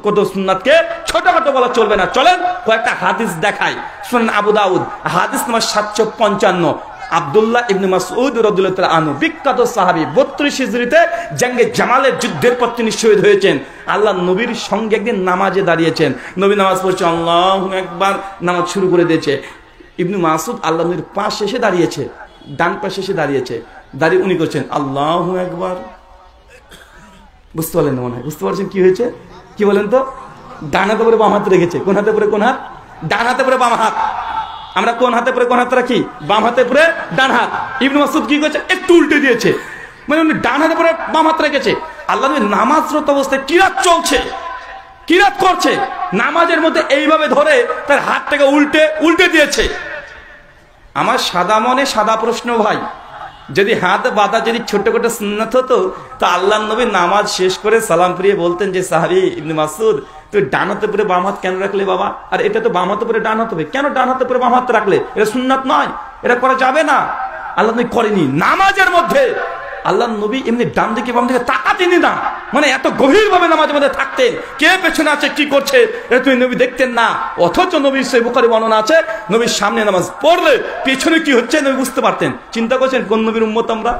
B: কত সুন্নাতকে ছোটখাটো বলা চলবে না। চলেন কয়েকটা হাদিস দেখাই। শুনেন আবু দাউদ হাদিস নম্বর 755, আব্দুল্লাহ ইবনে মাসউদ রাদিয়াল্লাহু তাআলা আনহু, বিখ্যাত সাহাবী, 32 হিজরিতে জঙ্গে জামালের যুদ্ধের পর তিনি শহীদ হয়েছেন। আল্লাহ নবীর সঙ্গে একদিন নামাজে দাঁড়িয়েছেন, নবী নামাজ পড়ছে, আল্লাহু আকবার, নামাজ শুরু করে দিয়েছে। ইবনে মাসউদ আল্লাহ নবীর পাশে এসে দাঁড়িয়েছে, ডান পাশে এসে দাঁড়িয়েছে, দাঁড়িয়ে উনি করছেন আল্লাহু আকবার। বুঝতে পারলেন না মনে হয়? বুঝতে পারছেন কি হয়েছে? কি বলেন তো? ডান হাতে পরে বাম হাতে রেখেছে, কোন হাতে পরে কোন হাত? ডান হাতে পরে বাম হাত। আমরা কোন হাতে পরে কোন হাত রাখি? বাম হাতে পরে ডান হাত। ইবনে মাসউদ কি করেছে? একটু উল্টে দিয়েছে, মানে উনি ডান হাতে পরে বাম হাত রেখেছে। আল্লাহ নবী নামাজরত অবস্থায় কিরাত চলছে, কিরাত করছে, নামাজের মধ্যে এইভাবে ধরে তার হাতটাকে উল্টে দিয়েছে। আমার সাদা মনে সাদা প্রশ্ন ভাই, যদি হাত বাঁধা যদি ছোট ছোট সুন্নাত হতো তো আল্লাহ নবী নামাজ শেষ করে সালাম ফিরিয়ে বলতেন যে সাহাবী ইবনে মাসউদ তুই ডান হাতে পরে বাম হাত কেন রাখলে বাবা? আর এটা তো বাম হাতে পরে ডান হাত হবে, কেন ডান হাতে পরে বাম হাত রাখলে? এটা সুন্নাত নয়, এটা করা যাবে না। আল্লাহ নবী করেনি। নামাজের মধ্যে আল্লাহ নবী এমনি ডান দিকে বাম দিকে তাকাতেনি না, মানে এত গভীর ভাবে নামাজের মধ্যে থাকতেন। কে পেছনে আছে কি করছে এটা তুমি নবী দেখতেন না। অথচ নবীর সহিহ বুখারী বর্ণনা আছে নবীর সামনে নামাজ পড়লে পেছনে কি হচ্ছে নবী বুঝতে পারতেন। চিন্তা করছেন কোন নবীর উম্মত আমরা?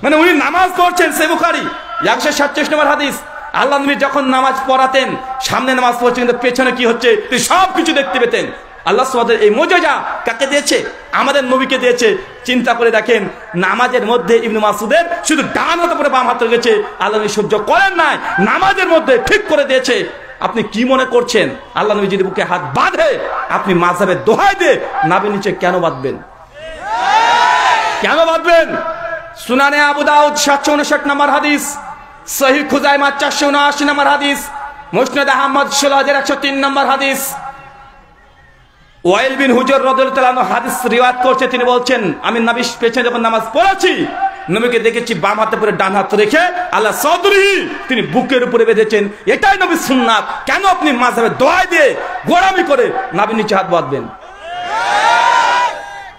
B: মানে উনি নামাজ পড়ছেন, সহিহ বুখারী 147 নম্বর হাদিস। আল্লাহ নবী যখন নামাজ পড়াতেন সামনে নামাজ পড়ছে কিন্তু পেছনে কি হচ্ছে তিনি সবকিছু দেখতে পেতেন। আল্লাহ সুবহানাহু এই মুজিজা কাকে দিয়েছে? আমাদের নবীকে দিয়েছে। চিন্তা করে দেখেন নামাজের মধ্যে ইবনে মাসউদের শুধু ডান হাতে পরে বাম হাত রেখেছে, আল্লাহ নবী সহ্য করেন নাই, নামাজের মধ্যে ঠিক করে দিয়েছে। আপনি কি মনে করছেন আল্লাহ নবী যদি বুকে হাত বাঁধে আপনি মাযহাবের দোহাই দিয়ে নাভির নিচে কেন বাঁধবেন? কেন বাঁধবেন? সুনানে আবু দাউদ 759 নম্বর হাদিস, সহিহ খুজাইমা 479 নম্বর হাদিস, মুসনাদ আহমদ 16103 নম্বর হাদিস। ওয়াইল বিন হুজর রাদিয়াল্লাহু তাআলা আনহু হাদিস রিওয়ায়াত করছে, তিনি বলছেন আমি নবীর পেছনে যখন নামাজ পড়াচ্ছি নবীকে দেখেছি বাম হাতে পরে ডান হাত রেখে আলা সাদরিহি তিনি বুকের উপরে বেঁধেছেন। এটাই নবীর সুন্নাত। কেন আপনি মাযহাবের দোহাই দিয়ে গোড়ামি করে নাভির নিচে হাত বাঁধবেন?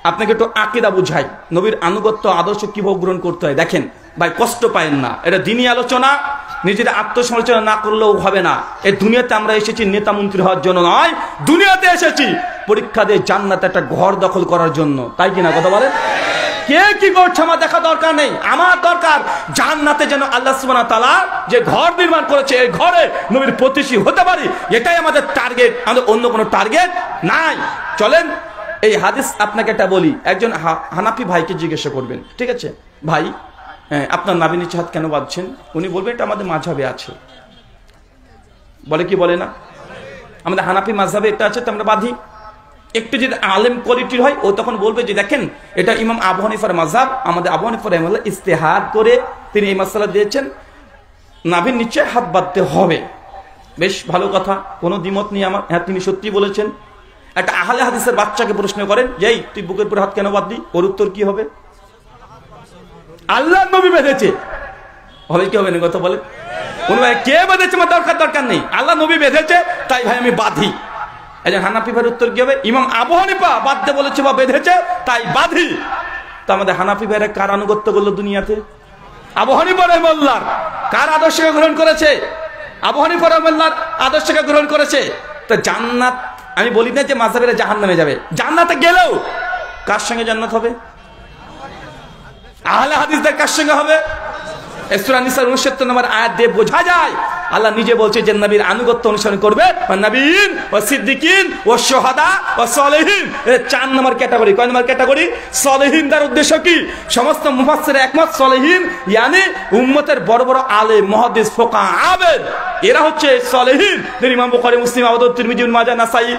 B: আপনাকে একটু আকীদা বুঝাই, নবীর আনুগত্য আদর্শ কিভাবে গ্রহণ করতে হয়। দেখেন ভাই, কষ্ট পায়েন না, এটা দ্বীনি আলোচনা, নিজের আত্মসমালোচনা না করলেও হবে না। এই দুনিয়াতে আমরা এসেছি নেতা মন্ত্রী হওয়ার জন্য নয়, দুনিয়াতে এসেছি পরীক্ষা দিয়ে জান্নাতে একটা ঘর দখল করার জন্য, তাই কিনা কথা বলেন? কে কি করছে আমার দেখা দরকার নেই, আমার দরকার জান্নাতে যেন আল্লাহ সুবহানাহু ওয়া তাআলা যে ঘর নির্মাণ করেছে এই ঘরে নবীর প্রতিবেশী হতে পারি, এটাই আমাদের টার্গেট, আমাদের অন্য কোনো টার্গেট নাই। চলেন এই হাদিস আপনাকে একটা বলি, একজন হানাফি ভাইকে জিজ্ঞাসা করবেন, ঠিক আছে ভাই আপনার নাভির নিচে হাত কেন বাঁধছেন? উনি বলবেন এটা আমাদের মাযহাবে আছে। বলে কি বলে না? আমাদের হানাফি মাযহাবে এটা আছে তো আমরা বাঁধি। একটু যদি আলেম কোয়ালিটির হয় ও তখন বলবে যে দেখেন এটা ইমাম আবু হানিফার মাযহাব, আমাদের আবু হানিফা রাহিমাহুল্লাহ ইজতিহাদ করে তিনি এই মাসআলা দিয়েছেন নাভির নিচে হাত বাঁধতে হবে। বেশ ভালো কথা, কোনো দ্বিমত নেই আমার। হ্যাঁ তিনি সত্যি বলেছেন। একটা আহলে হাদিসের বাচ্চাকে প্রশ্ন করেন যে এই তুই বুকের উপরে হাত কেন বাঁধলি, ওর উত্তর কি হবে? আল্লাহ নবী বেঁধেছে। হবে কি হবে না কথা বলে? কোন ভাই কে বেঁধেছে আমার দরকার নেই, আল্লাহ নবী বেঁধেছে তাই ভাই আমি বাঁধি। একজন হানাফি ভাইয়ের উত্তর কি হবে? ইমাম আবু হানিফা বাঁধতে বলেছে বা বেঁধেছে তাই বাঁধি। তো আমাদের হানাফি ভাইরা কার আনুগত্য করলো দুনিয়াতে? আবু হানিফা রাহিমাহুল্লাহ। কার আদর্শকে গ্রহণ করেছে? আবু হানিফা রাহিমাহুল্লাহ আদর্শকে গ্রহণ করেছে। তো জান্নাত, আমি বলি না যে মাযহাবেরা জাহান্নামে যাবে, জান্নাতে গেলেও কার সঙ্গে জান্নাত হবে? আহলে হাদিসদের কার সঙ্গে হবে? সূরা নিসার 69 নম্বর আয়াত দিয়ে বোঝা যায় আল্লাহ নিজে বলছে যে নবীর আনুগত্য অনুসরণ করবে নবীন ও সিদ্দিকিন ও শুহাদা ও সালেহিন। 4 নম্বর ক্যাটাগরি। কয় নম্বর ক্যাটাগরি? সালেহিন। তার উদ্দেশ্য কি? সমস্ত মুফাসসির একমত সালেহিন মানে উম্মতের বড় বড় আলেম মুহাদ্দিস ফুকাহা আবেদ, এরা হচ্ছে সালেহিন। ইমাম বুখারী, মুসলিম, আবু দাউদ, তিরমিজি, ইবনে মাজাহ, নাসাই,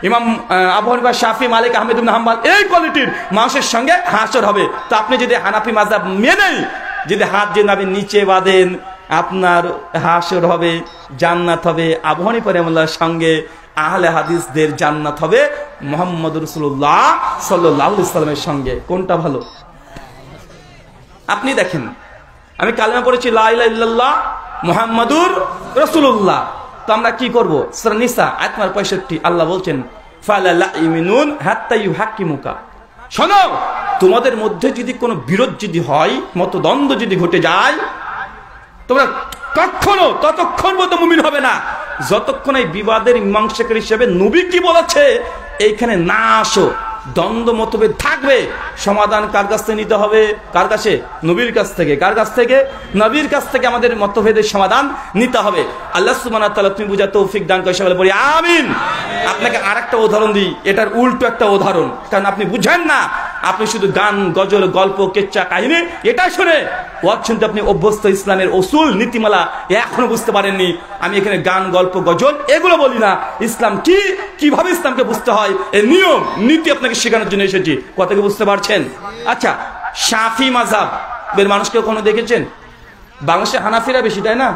B: ইমাম আবু হানিফা, শাফি, মালিক, আহমদ ইবনে হাম্বল এই কোয়ালিটির মানুষের সঙ্গে হাসর হবে। তো আপনি যদি হানাফি মাযহাব মেনে যদি হাত যে নাভির নিচে বাঁধেন আপনার হাসর হবে, জান্নাত হবে আবু হানিফা রাহিমাহুল্লাহর সঙ্গে, আহলে হাদিসদের জান্নাত হবে মুহাম্মদুর রাসূলুল্লাহ সাল্লাল্লাহু আলাইহি ওয়াসাল্লামের সঙ্গে। কোনটা ভালো? আপনি দেখেন আমি কালেমা পড়েছি লা ইলাহা ইল্লাল্লাহ মুহাম্মাদুর রাসূলুল্লাহ। তো আমরা কি করব? সূরা নিসা আয়াত নম্বর 65 আল্লাহ বলছেন ফালা লা ইউমিনুন হাত্তা ইউহাক্কিমুকা। শোনো, তোমাদের মধ্যে যদি কোনো বিরোধ যদি হয়, মতদ্বন্দ্ব যদি ঘটে যায়, তোমরা কখনো ততক্ষণ পর্যন্ত মুমিন হবে না যতক্ষণ এই বিবাদের মীমাংসাকারী হিসেবে নবী কি বলেছে এইখানে না আসো। দ্বন্দ্ব মতভেদ থাকবে, সমাধান কার কাছ থেকে নিতে হবে? কার কাছে? নবীর কাছ থেকে। কার কাছ থেকে? নবীর কাছ থেকে আমাদের মতভেদের সমাধান নিতে হবে। আল্লাহ সুবহানাহু ওয়া তাআলা তুমি বুঝা তৌফিক দান করে সকলে বলি আমিন। আপনাকে আরেকটা উদাহরণ দিই, এটার উল্টো একটা উদাহরণ, কারণ আপনি বুঝেন না আপনি শুধু গান গজল গল্প কেচ্চা কাহিনী এটা শুনে ওয়াজ শুনতে আপনি অভ্যস্ত। ইসলামের অসুল নীতিমালা এখনো বুঝতে পারেননি। আমি এখানে গান গল্প গজল এগুলো বলি না, ইসলাম কি, কিভাবে ইসলামকে বুঝতে হয় এই নিয়ম নীতি আপনাকে শেখানোর জন্য এসেছি। কথা কি বুঝতে পারছেন? আচ্ছা, শাফি মাযহাব এর মানুষকে কখনো দেখেছেন? বাংলাদেশে হানাফিরা বেশি, তাই না?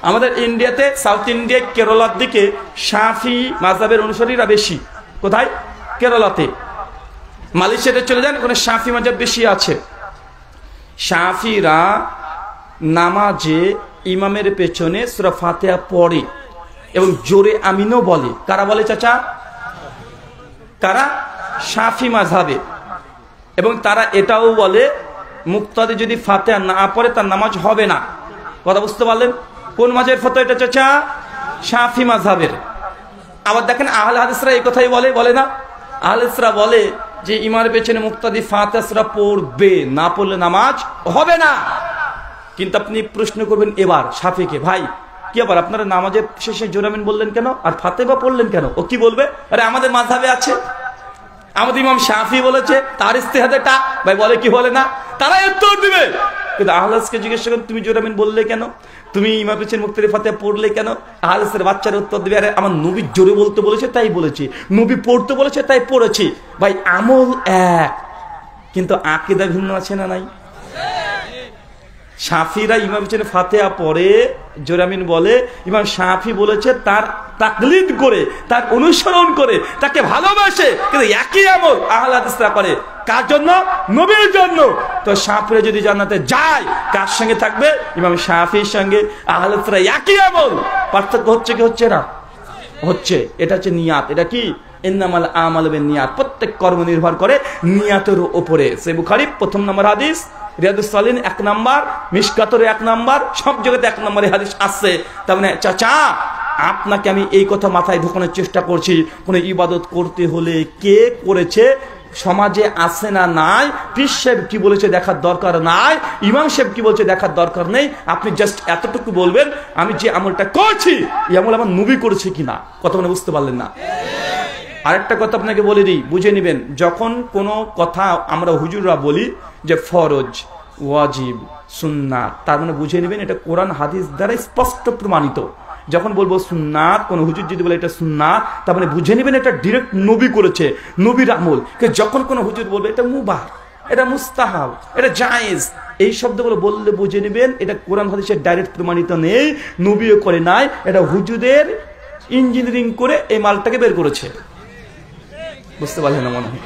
B: আমাদের ইন্ডিয়াতে, সাউথ ইন্ডিয়া, কেরলার দিকে শাফি মাযহাবের অনুসারীরা বেশি। কোথায়? কেরলাতে। মালয়েশিয়াতে চলে যান, ওখানে শাফি মাযহাব বেশি আছে। শাফিরা নামাজে ইমামের পেছনে সূরা ফাতিহা পড়ে এবং জোরে আমিনও বলে। কারা বলে চাচা? কারা? শাফি মাযহাবে। এবং তারা এটাও বলে মুক্তাদি যদি ফাতিহা না পড়ে তার নামাজ হবে না। কথা বুঝতে পারলেন? কোন মাযহাবের ফতোয়া এটা চাচা? শাফি মাযহাবের। আবার দেখেন আহলে হাদিসরা এই কথাই বলে, বলে না? আহলে হাদিসরা বলে যে ইমামের পেছনে মুক্তাদি ফাতিহা সূরা পড়বে, না পড়লে নামাজ হবে না। কিন্তু আপনি প্রশ্ন করবেন এবার শাফিকে, ভাই কি আবার আপনারা নামাজের শেষে জোরামিন বললেন কেন আর ফাতিহা পড়লেন কেন? ও কি বলবে? আরে আমাদের মাযহাবে আছে, আমাদের ইমাম শাফি বলেছে, তার ইস্তেহাদে টা। ভাই বলে কি বলে না? তারা উত্তর দিবে। কিন্তু আহলে হাদিসকে জিজ্ঞেস করেন তুমি জোরামিন বললে কেন, তুমি ইমাম পেছনে মুক্তাদি ফাতিহা পড়লে কেন? আহলে হাদিসের বাচ্চারা উত্তর দিবে, আরে আমার নবী জোরে বলতে বলেছে তাই বলেছি, নবী পড়তে বলেছে তাই পড়েছি। ভাই আমল এক, কিন্তু আকীদা ভিন্ন আছে না নাই? শাফিরা ইমাম পেছনে ফাতিহা পড়ে জোরামিন বলে, ইমাম শাফি বলেছে তার তাকলিদ করে, তার অনুসরণ করে, তাকে ভালোবাসে, কিন্তু একই আমল আহলে হাদিসরা করে। কার জন্য? নবীর জন্য। তো শাফিরা যদি জান্নাতে যায় কার সঙ্গে থাকবে? ইমাম শাফির সঙ্গে। আহলে হাদিসরা একই আমল। পার্থক্য হচ্ছে কি হচ্ছে না? হচ্ছে। এটা হচ্ছে নিয়াত। এটা কি? ইন্নামাল আমালু বিন্নিয়াত। প্রত্যেক কর্ম নির্ভর করে নিয়াতের উপরে। সহিহ বুখারী 1 নম্বর হাদিস, রিয়াদুস সালিহিন 1 নম্বর, মিশকাতের 1 নম্বর, সব জায়গাতে 1 নম্বরে হাদিস আসছে। তার মানে চাচা আপনাকে আমি এই কথা মাথায় ঢোকানোর চেষ্টা করছি, কোন ইবাদত করতে হলে কে করেছে সমাজে আছে না নাই, পীর সাহেব কি বলেছে দেখার দরকার নাই, ইমাম সাহেব কি বলছে দেখার দরকার নেই। আপনি জাস্ট এতটুকু বলবেন আমি যে আমলটা করছি এই আমল আমার নবী করেছে কিনা। কথা মানে বুঝতে পারলেন না? আরেকটা কথা আপনাকে বলে দিই, বুঝে নেবেন। যখন কোনো কথা আমরা হুজুররা বলি যে ফরজ, ওয়াজিব, সুন্নাত, তার মানে বুঝে নেবেন এটা কোরআন হাদিস দ্বারা স্পষ্ট প্রমাণিত। যখন বলবো সুন্নাত, কোন হুজুর যদি বলে এটা সুন্নাত, তার মানে বুঝে নেবেন এটা ডিরেক্ট নবী করেছে, নবীর আমল। যখন কোন হুজুর বলবে এটা মুবাহ, এটা মুস্তাহাব, এটা জায়েজ, এই শব্দগুলো বললে বুঝে নেবেন এটা কোরআন হাদিসের ডাইরেক্ট প্রমাণিত নেই, নবীও করে নাই, এটা হুজুরদের ইঞ্জিনিয়ারিং করে এই মালটাকে বের করেছে। বুঝতে পারলেন না মনে হয়?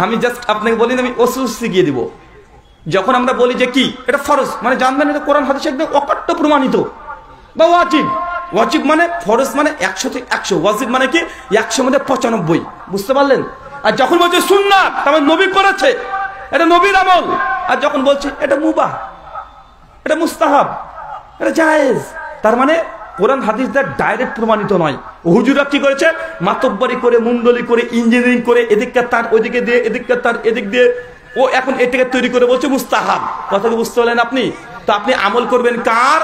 B: আমি জাস্ট আপনাকে বলি আমি ওসুল শিখিয়ে দিব। যখন আমরা বলি যে কি এটা ফরজ, মানে জানবেন এটা কোরআন হাদিসে একদম অকাট্য প্রমাণিত। বা ওয়াজিব, ওয়াজিব মানে ফরজ মানে 100 থেকে 100, ওয়াজিব মানে কি 100 মধ্যে 95। বুঝতে পারলেন? আর যখন বলছে সুন্নাত তার মানে নবী করেছে, এটা নবীর আমল। আর যখন বলছে এটা মুবাহ, এটা মুস্তাহাব, এটা জায়েজ, তার মানে কোরআন হাদিস দ্বারা ডাইরেক্ট প্রমাণিত নয়। হুজুরা কি করেছে? মাতব্বরি করে, মুন্ডলি করে, ইঞ্জিনিয়ারিং করে, এদিককার তার ওইদিকে দিয়ে, এদিককার তার এদিক দিয়ে, ও এখন এটাকে তৈরি করে বলছে মুস্তাহাব। কথা কি বুঝতে পারলেন আপনি? তো আপনি আমল করবেন কার?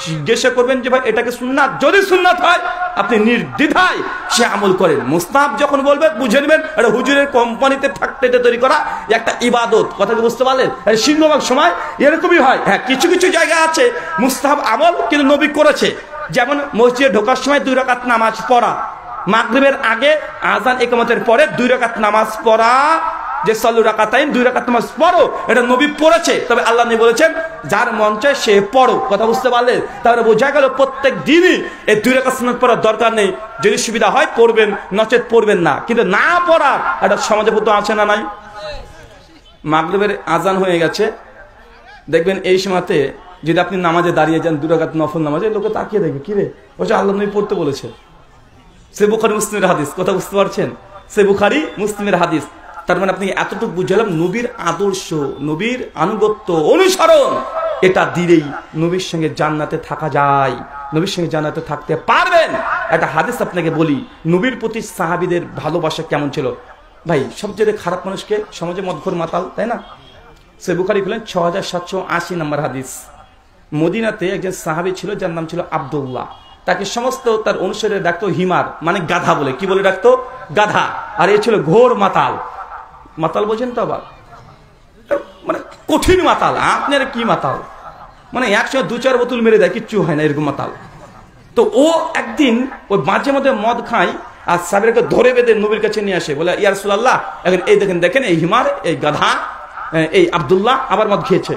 B: জিজ্ঞাসা করবেন যে ভাই এটাকে সুন্নাত, যদি সুন্নাত হয় আপনি নির্দ্বিধায় সে আমল করেন। মুস্তাহাব যখন বলবেন বুঝে নেবেন এটা হুজুরের কোম্পানিতে ফ্যাক্টরিতে তৈরি করা একটা ইবাদত। কথা কি বুঝতে পারলেন? সিংহভাগ সময় এরকমই হয়। হ্যাঁ, কিছু কিছু জায়গা আছে মুস্তাহাব আমল কিন্তু নবী করেছে। যেমন মসজিদে ঢোকার সময় 2 রাকাত নামাজ পড়া, মাগরিবের আগে আযান ইকামতের পরে 2 রাকাত নামাজ পড়া, যে সাল্লু রাকাতাইন 2 রাকাত নামাজ পড়ো, এটা নবী পড়েছে। তবে আল্লাহ নবী বলেছেন যার মন চায় সে পড়ো। কথা বুঝতে পারলেন? তাহলে বোঝা গেল প্রত্যেক দিনই এই 2 রাকাত সুন্নাত পড়ার দরকার নেই। যদি সুবিধা হয় পড়বেন, নচেত পড়বেন না। কিন্তু না পড়ার এটা সমাজে তো আছে না নাই? মাগরিবের আযান হয়ে গেছে, দেখবেন এই সময়তে যদি আপনি নামাজে দাঁড়িয়ে যান 2 রাকাত নফল নামাজে, লোকে তাকিয়ে দেখবে কি রে, বলছে আল্লাহ নবী পড়তে বলেছে। সে বুখারী মুসলিমের হাদিস। কথা বুঝতে পারছেন? সে বুখারী মুসলিমের হাদিস। তার মানে আপনি এতটুকু বুঝলাম নবীর আদর্শ, নবীর আনুগত্য, অনুসরণ, এটা দিলেই নবীর সঙ্গে জান্নাতে থাকা যায়, নবীর সঙ্গে জান্নাতে থাকতে পারবেন। একটা হাদিস আপনাকে বলি, নবীর প্রতি সাহাবীদের ভালোবাসা কেমন ছিল। ভাই সবচেয়ে খারাপ মানুষকে সমাজে মদখোর মাতাল, তাই না? সে বুখারী খুলেন 6780 নম্বর হাদিস। মদিনাতে একজন সাহাবী ছিল যার নাম ছিল আব্দুল্লাহ। তাকে সমস্ত তার অনুসারীরা ডাকতো হিমার, মানে গাধা বলে। কি বলে ডাকতো? গাধা। আর এ ছিল ঘোর মাতাল। মাতাল বোঝেন তো আবার, মানে কঠিন মাতাল। আপনার কি মাতাল, মানে একসঙ্গে 2-4 বোতল মেরে দেয়, কিচ্ছু হয় না, এরকম মাতাল। তো ও একদিন ওই মাঝে মধ্যে মদ খায়, আর সাবিরকে ধরে বেঁধে নবীর কাছে নিয়ে আসে, বলে ইয়া রাসূলুল্লাহ, এখন এই দেখেন এই হিমার, এই গাধা, এই আব্দুল্লাহ আবার মদ খেয়েছে।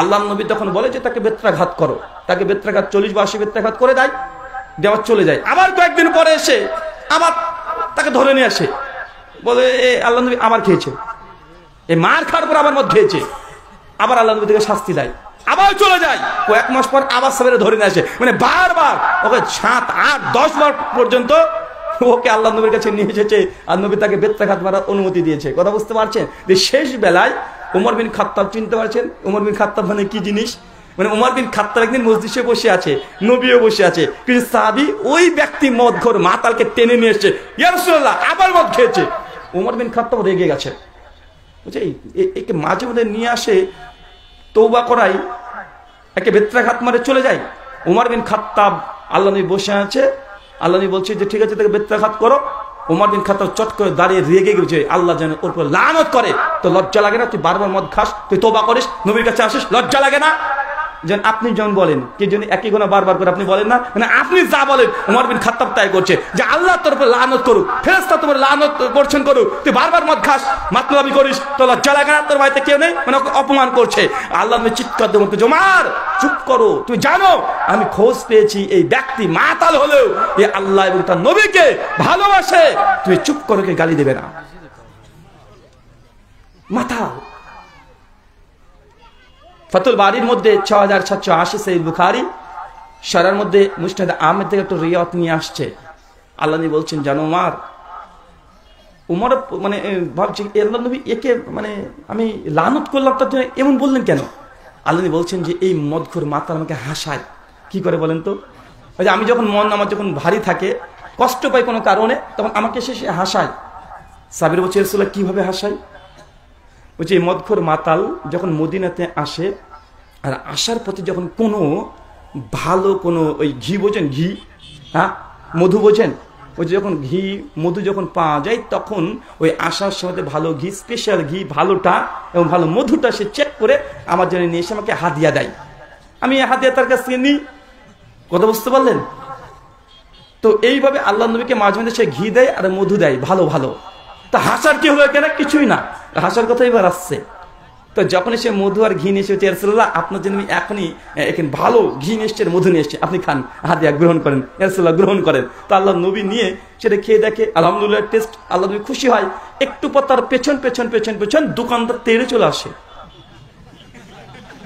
B: আল্লাহ নবী তখন বলে যে তাকে বেত্রাঘাত করো। তাকে বেত্রাঘাত 40 বা 80 বেত্রাঘাত করে দেয়, দেওয়ার চলে যায়। আবার কয়েকদিন পরে এসে আবার তাকে ধরে নিয়ে আসে, বলে আল্লাহ নবী আবার খেয়েছে, এই মার খাওয়ার পর আবার মদ খেয়েছে। আবার আল্লাহ নবী থেকে শাস্তি দেয়, আবার চলে যায়। ও 1 মাস পর আবার সাবিরে ধরে নিয়ে আসে, মানে বারবার ওকে 7, 8, 10 বার পর্যন্ত ওকে আল্লাহ নবীর কাছে নিয়ে এসেছে, আর নবী তাকে বেত্রাঘাত মারার অনুমতি দিয়েছে। কথা বুঝতে পারছেন? যে শেষ বেলায় উমর বিন খাত্তাব, চিনতে পারছেন উমর বিন খাত্তাব মানে কি জিনিস? মানে উমর বিন খাত্তাব একদিন মসজিদে বসে আছে, নবীও বসে আছে, কিন্তু সাহাবী ওই ব্যক্তি মদখোর মাতালকে টেনে নিয়ে এসেছে, ইয়া রাসূলুল্লাহ আবার মদ খেয়েছে। উমর বিন খাত্তাব রেগে গেছে, বুঝছে একে মাঝে মধ্যে নিয়ে আসে, তওবা করাই, একে বেত্রাঘাত মারে চলে যায়। উমর বিন খাত্তাব, আল্লাহ নবী বসে আছে, আল্লাহ নবী বলছে যে ঠিক আছে তাকে বেত্রাঘাত করো। উমর বিন খাত্তাব চট করে দাঁড়িয়ে রেগে গেছে, আল্লাহ যেন ওর উপর লানত করে। তো লজ্জা লাগে না? তুই বারবার মদ খাস, তুই তওবা করিস, নবীর কাছে আসিস, লজ্জা লাগে না? যেন আপনি যেমন বলেন, কি জন্য একই গুনাহ বারবার করে আপনি বলেন না? মানে আপনি যা বলেন উমর বিন খাত্তাব তাই করছে, যে আল্লাহ তোর উপর লানত করুক, ফেরেশতা তোমার লানত করছেন করুক, তুই বারবার মদ খাস, মাতলামি করিস, তো লজ্জা লাগে না? তোর বাড়িতে কেউ নেই, মানে ওকে অপমান করছে। আল্লাহ নবী চিৎকার দিয়ে বলতে, জমার চুপ করো, তুমি জানো আমি খোঁজ পেয়েছি এই ব্যক্তি মাতাল হলেও এই আল্লাহ এবং তার নবীকে ভালোবাসে, তুমি চুপ করো, কে গালি দেবে না, মাতাল। ফাতুল বারির মধ্যে 6780 সহিহ বুখারী, শরার মধ্যে মুসনাদ আহমদ থেকে একটা রিওয়ায়াত নিয়ে আসছে। আল্লাহ নবী বলছেন, জানো উমর মানে ভাবছি আল্লাহ নবী একে মানে আমি লানত করলাম, তার জন্য এমন বললেন কেন? আল্লাহ নবী বলছেন যে এই মদখোর মাতাল আমাকে হাসায়। কি করে বলেন তো? ওই যে আমি যখন আমার যখন ভারী থাকে, কষ্ট পাই কোনো কারণে, তখন আমাকে সে হাসায়। সাবির বলছে, রাসূলুল্লাহ কিভাবে হাসায়? বলছে এই মদখোর মাতাল যখন মদিনাতে আসে, আর আসার পথে যখন কোনো ভালো কোনো ওই ঘি বোঝেন, ঘি, হ্যাঁ মধু বোঝেন, ওই যখন ঘি মধু যখন পাওয়া যায়, তখন ওই আসার সময় ভালো ঘি, স্পেশাল ঘি ভালোটা এবং ভালো মধুটা সে চেক করে আমার জন্য নিয়ে এসে আমাকে হাদিয়া দেয়। আমি হাদিয়া তার কাছ থেকে নিই। কথা বুঝতে পারলেন? তো এইভাবে আল্লাহ নবীকে মাঝে মাঝে সে ঘি দেয় আর মধু দেয়, ভালো ভালো। তা হাসার কি হলো কেন? কিছুই না, হাসার কথা এবার আসছে। তো যখন সে মধু আর ঘি নিয়ে এসেছে, রাসূলুল্লাহ আপনার জন্য আমি এখনই এখানে ভালো ঘি নিয়ে এসছে, মধু নিয়ে এসছে, আপনি খান, হাদিয়া গ্রহণ করেন। রাসূলুল্লাহ গ্রহণ করেন। তো আল্লাহ নবী নিয়ে সেটা খেয়ে দেখে, আলহামদুলিল্লাহ টেস্ট, আল্লাহ নবী খুশি হয়। একটু পর তার পেছন পেছন পেছন পেছন দোকানদার তেড়ে চলে আসে।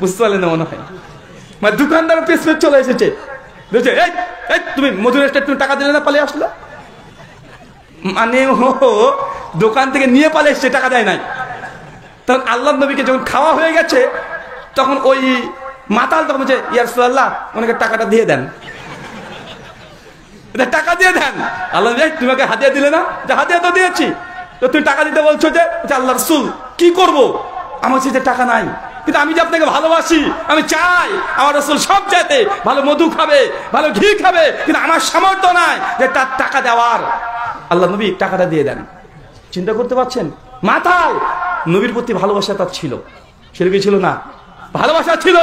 B: বুঝতে পারলেন না মনে হয়? মানে দোকানদার পেছনে চলে এসেছে, বলছে এই তুমি মধু এসে তুমি টাকা দিলে না, পালিয়ে আসলে। মানে ও দোকান থেকে নিয়ে পালিয়ে এসছে, টাকা দেয় নাই। তখন আল্লাহ নবীকে যখন খাওয়া হয়ে গেছে, তখন ওই মাতাল তখন বলছে, ইয়া রাসূলুল্লাহ ওনাকে টাকাটা দিয়ে দেন, টাকা দিয়ে দেন। আল্লাহ নবী, তুমি আমাকে হাদিয়া দিলে না? যে হাদিয়া তো দিয়েছি, তো তুমি টাকা দিতে বলছো যে? আল্লাহ রাসূল কি করবো, আমার কাছে টাকা নাই, কিন্তু আমি যে আপনাকে ভালোবাসি, আমি চাই আমার রাসূল সব চাইতে ভালো মধু খাবে, ভালো ঘি খাবে, কিন্তু আমার সামর্থ্য নাই যে তার টাকা দেওয়ার। আল্লাহ নবী টাকাটা দিয়ে দেন। চিন্তা করতে পারছেন? মাতাল। নবীর প্রতি ভালোবাসা তার ছিল, সেরকম ছিল না? ভালোবাসা ছিল।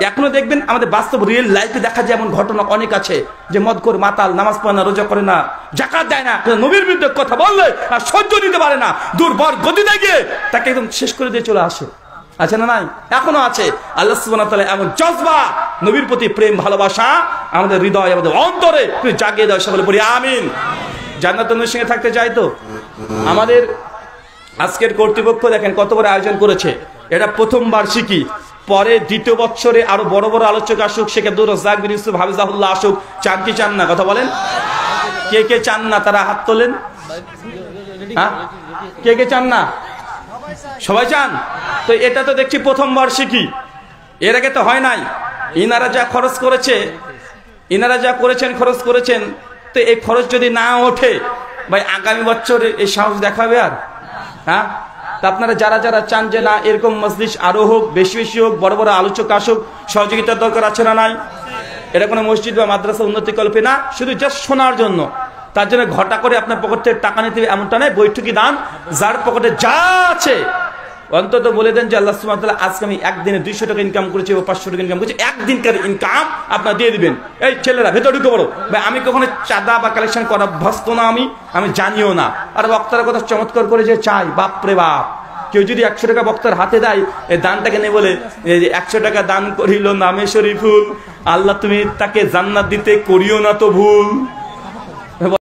B: এখনো দেখবেন আমাদের বাস্তব রিয়েল লাইফে দেখা যায় এমন ঘটনা অনেক আছে, যে মদখোর মাতাল নামাজ পড়ে না, রোজা করে না, যাকাত দেয় না, নবীর বিরুদ্ধে কথা বললে আর সহ্য নিতে পারে না, দুর্বল গদিতে গিয়ে তাকে একদম শেষ করে দিয়ে চলে আসে। আছে না নাই? এখনো আছে। আল্লাহ সুবহানাহু ওয়া তাআলা এমন জজবা, নবীর প্রতি প্রেম ভালোবাসা আমাদের হৃদয়, আমাদের অন্তরে জাগিয়ে দেয়। সকলে বলি আমিন। জান্নাতুল নবীর সঙ্গে থাকতে চাই তো? আমাদের আজকের কর্তৃপক্ষ দেখেন কত বড় আয়োজন করেছে। এটা প্রথম বার্ষিকী, পরে দ্বিতীয় বছরে আরো বড় বড় আলোচক আসুক, শেখ আব্দুর রাজ্জাক বিন ইউসুফ হাফিজাহুল্লাহ আসুক। চান কি চান না? কথা বলেন। কে কে চান না তারা হাত তোলেন। হ্যাঁ, কে কে চান না? সবাই চান। তো এটা তো দেখছি প্রথম বার্ষিকী, এর আগে তো হয় নাই। ইনারা যা খরচ করেছে, ইনারা যা করেছেন, খরচ করেছেন, তো এই খরচ যদি না ওঠে ভাই, আগামী বছর এই সাহস দেখাবে আর? হ্যাঁ, তা আপনারা যারা যারা চান যে না এরকম মজলিস আরো হোক, বেশি বেশি হোক, বড় বড় আলোচক আসুক, সহযোগিতার দরকার আছে না নাই? এটা কোনো মসজিদ বা মাদ্রাসা উন্নতি কল্পে না, শুধু জাস্ট শোনার জন্য। তার জন্য ঘটা করে আপনার পকেট থেকে টাকা নিতে হবে এমনটা নয়। বৈঠকি দান, যার পকেটে যা আছে অন্তত বলে দেন যে আল্লাহ সুবহানাহু ওয়া তাআলা আজকে আমি একদিনে 200 টাকা ইনকাম করেছি বা 500 টাকা ইনকাম করেছি, একদিনকার ইনকাম আপনার দিয়ে দিবেন। এই ছেলেরা ভেতরে ঢুকে পড়ো ভাই, আমি কখনো চাঁদা বা কালেকশন করা অভ্যস্ত না, আমি জানিও না। আর বক্তার কথা চমৎকার করে যে চাই, বাপরে বাপ, কেউ যদি 100 টাকা বক্তার হাতে দেয়, এই দানটাকে নিয়ে বলে 100 টাকা দান করিল নামে শরীফুল, আল্লাহ তুমি তাকে জান্নাত দিতে করিও না তো ভুল।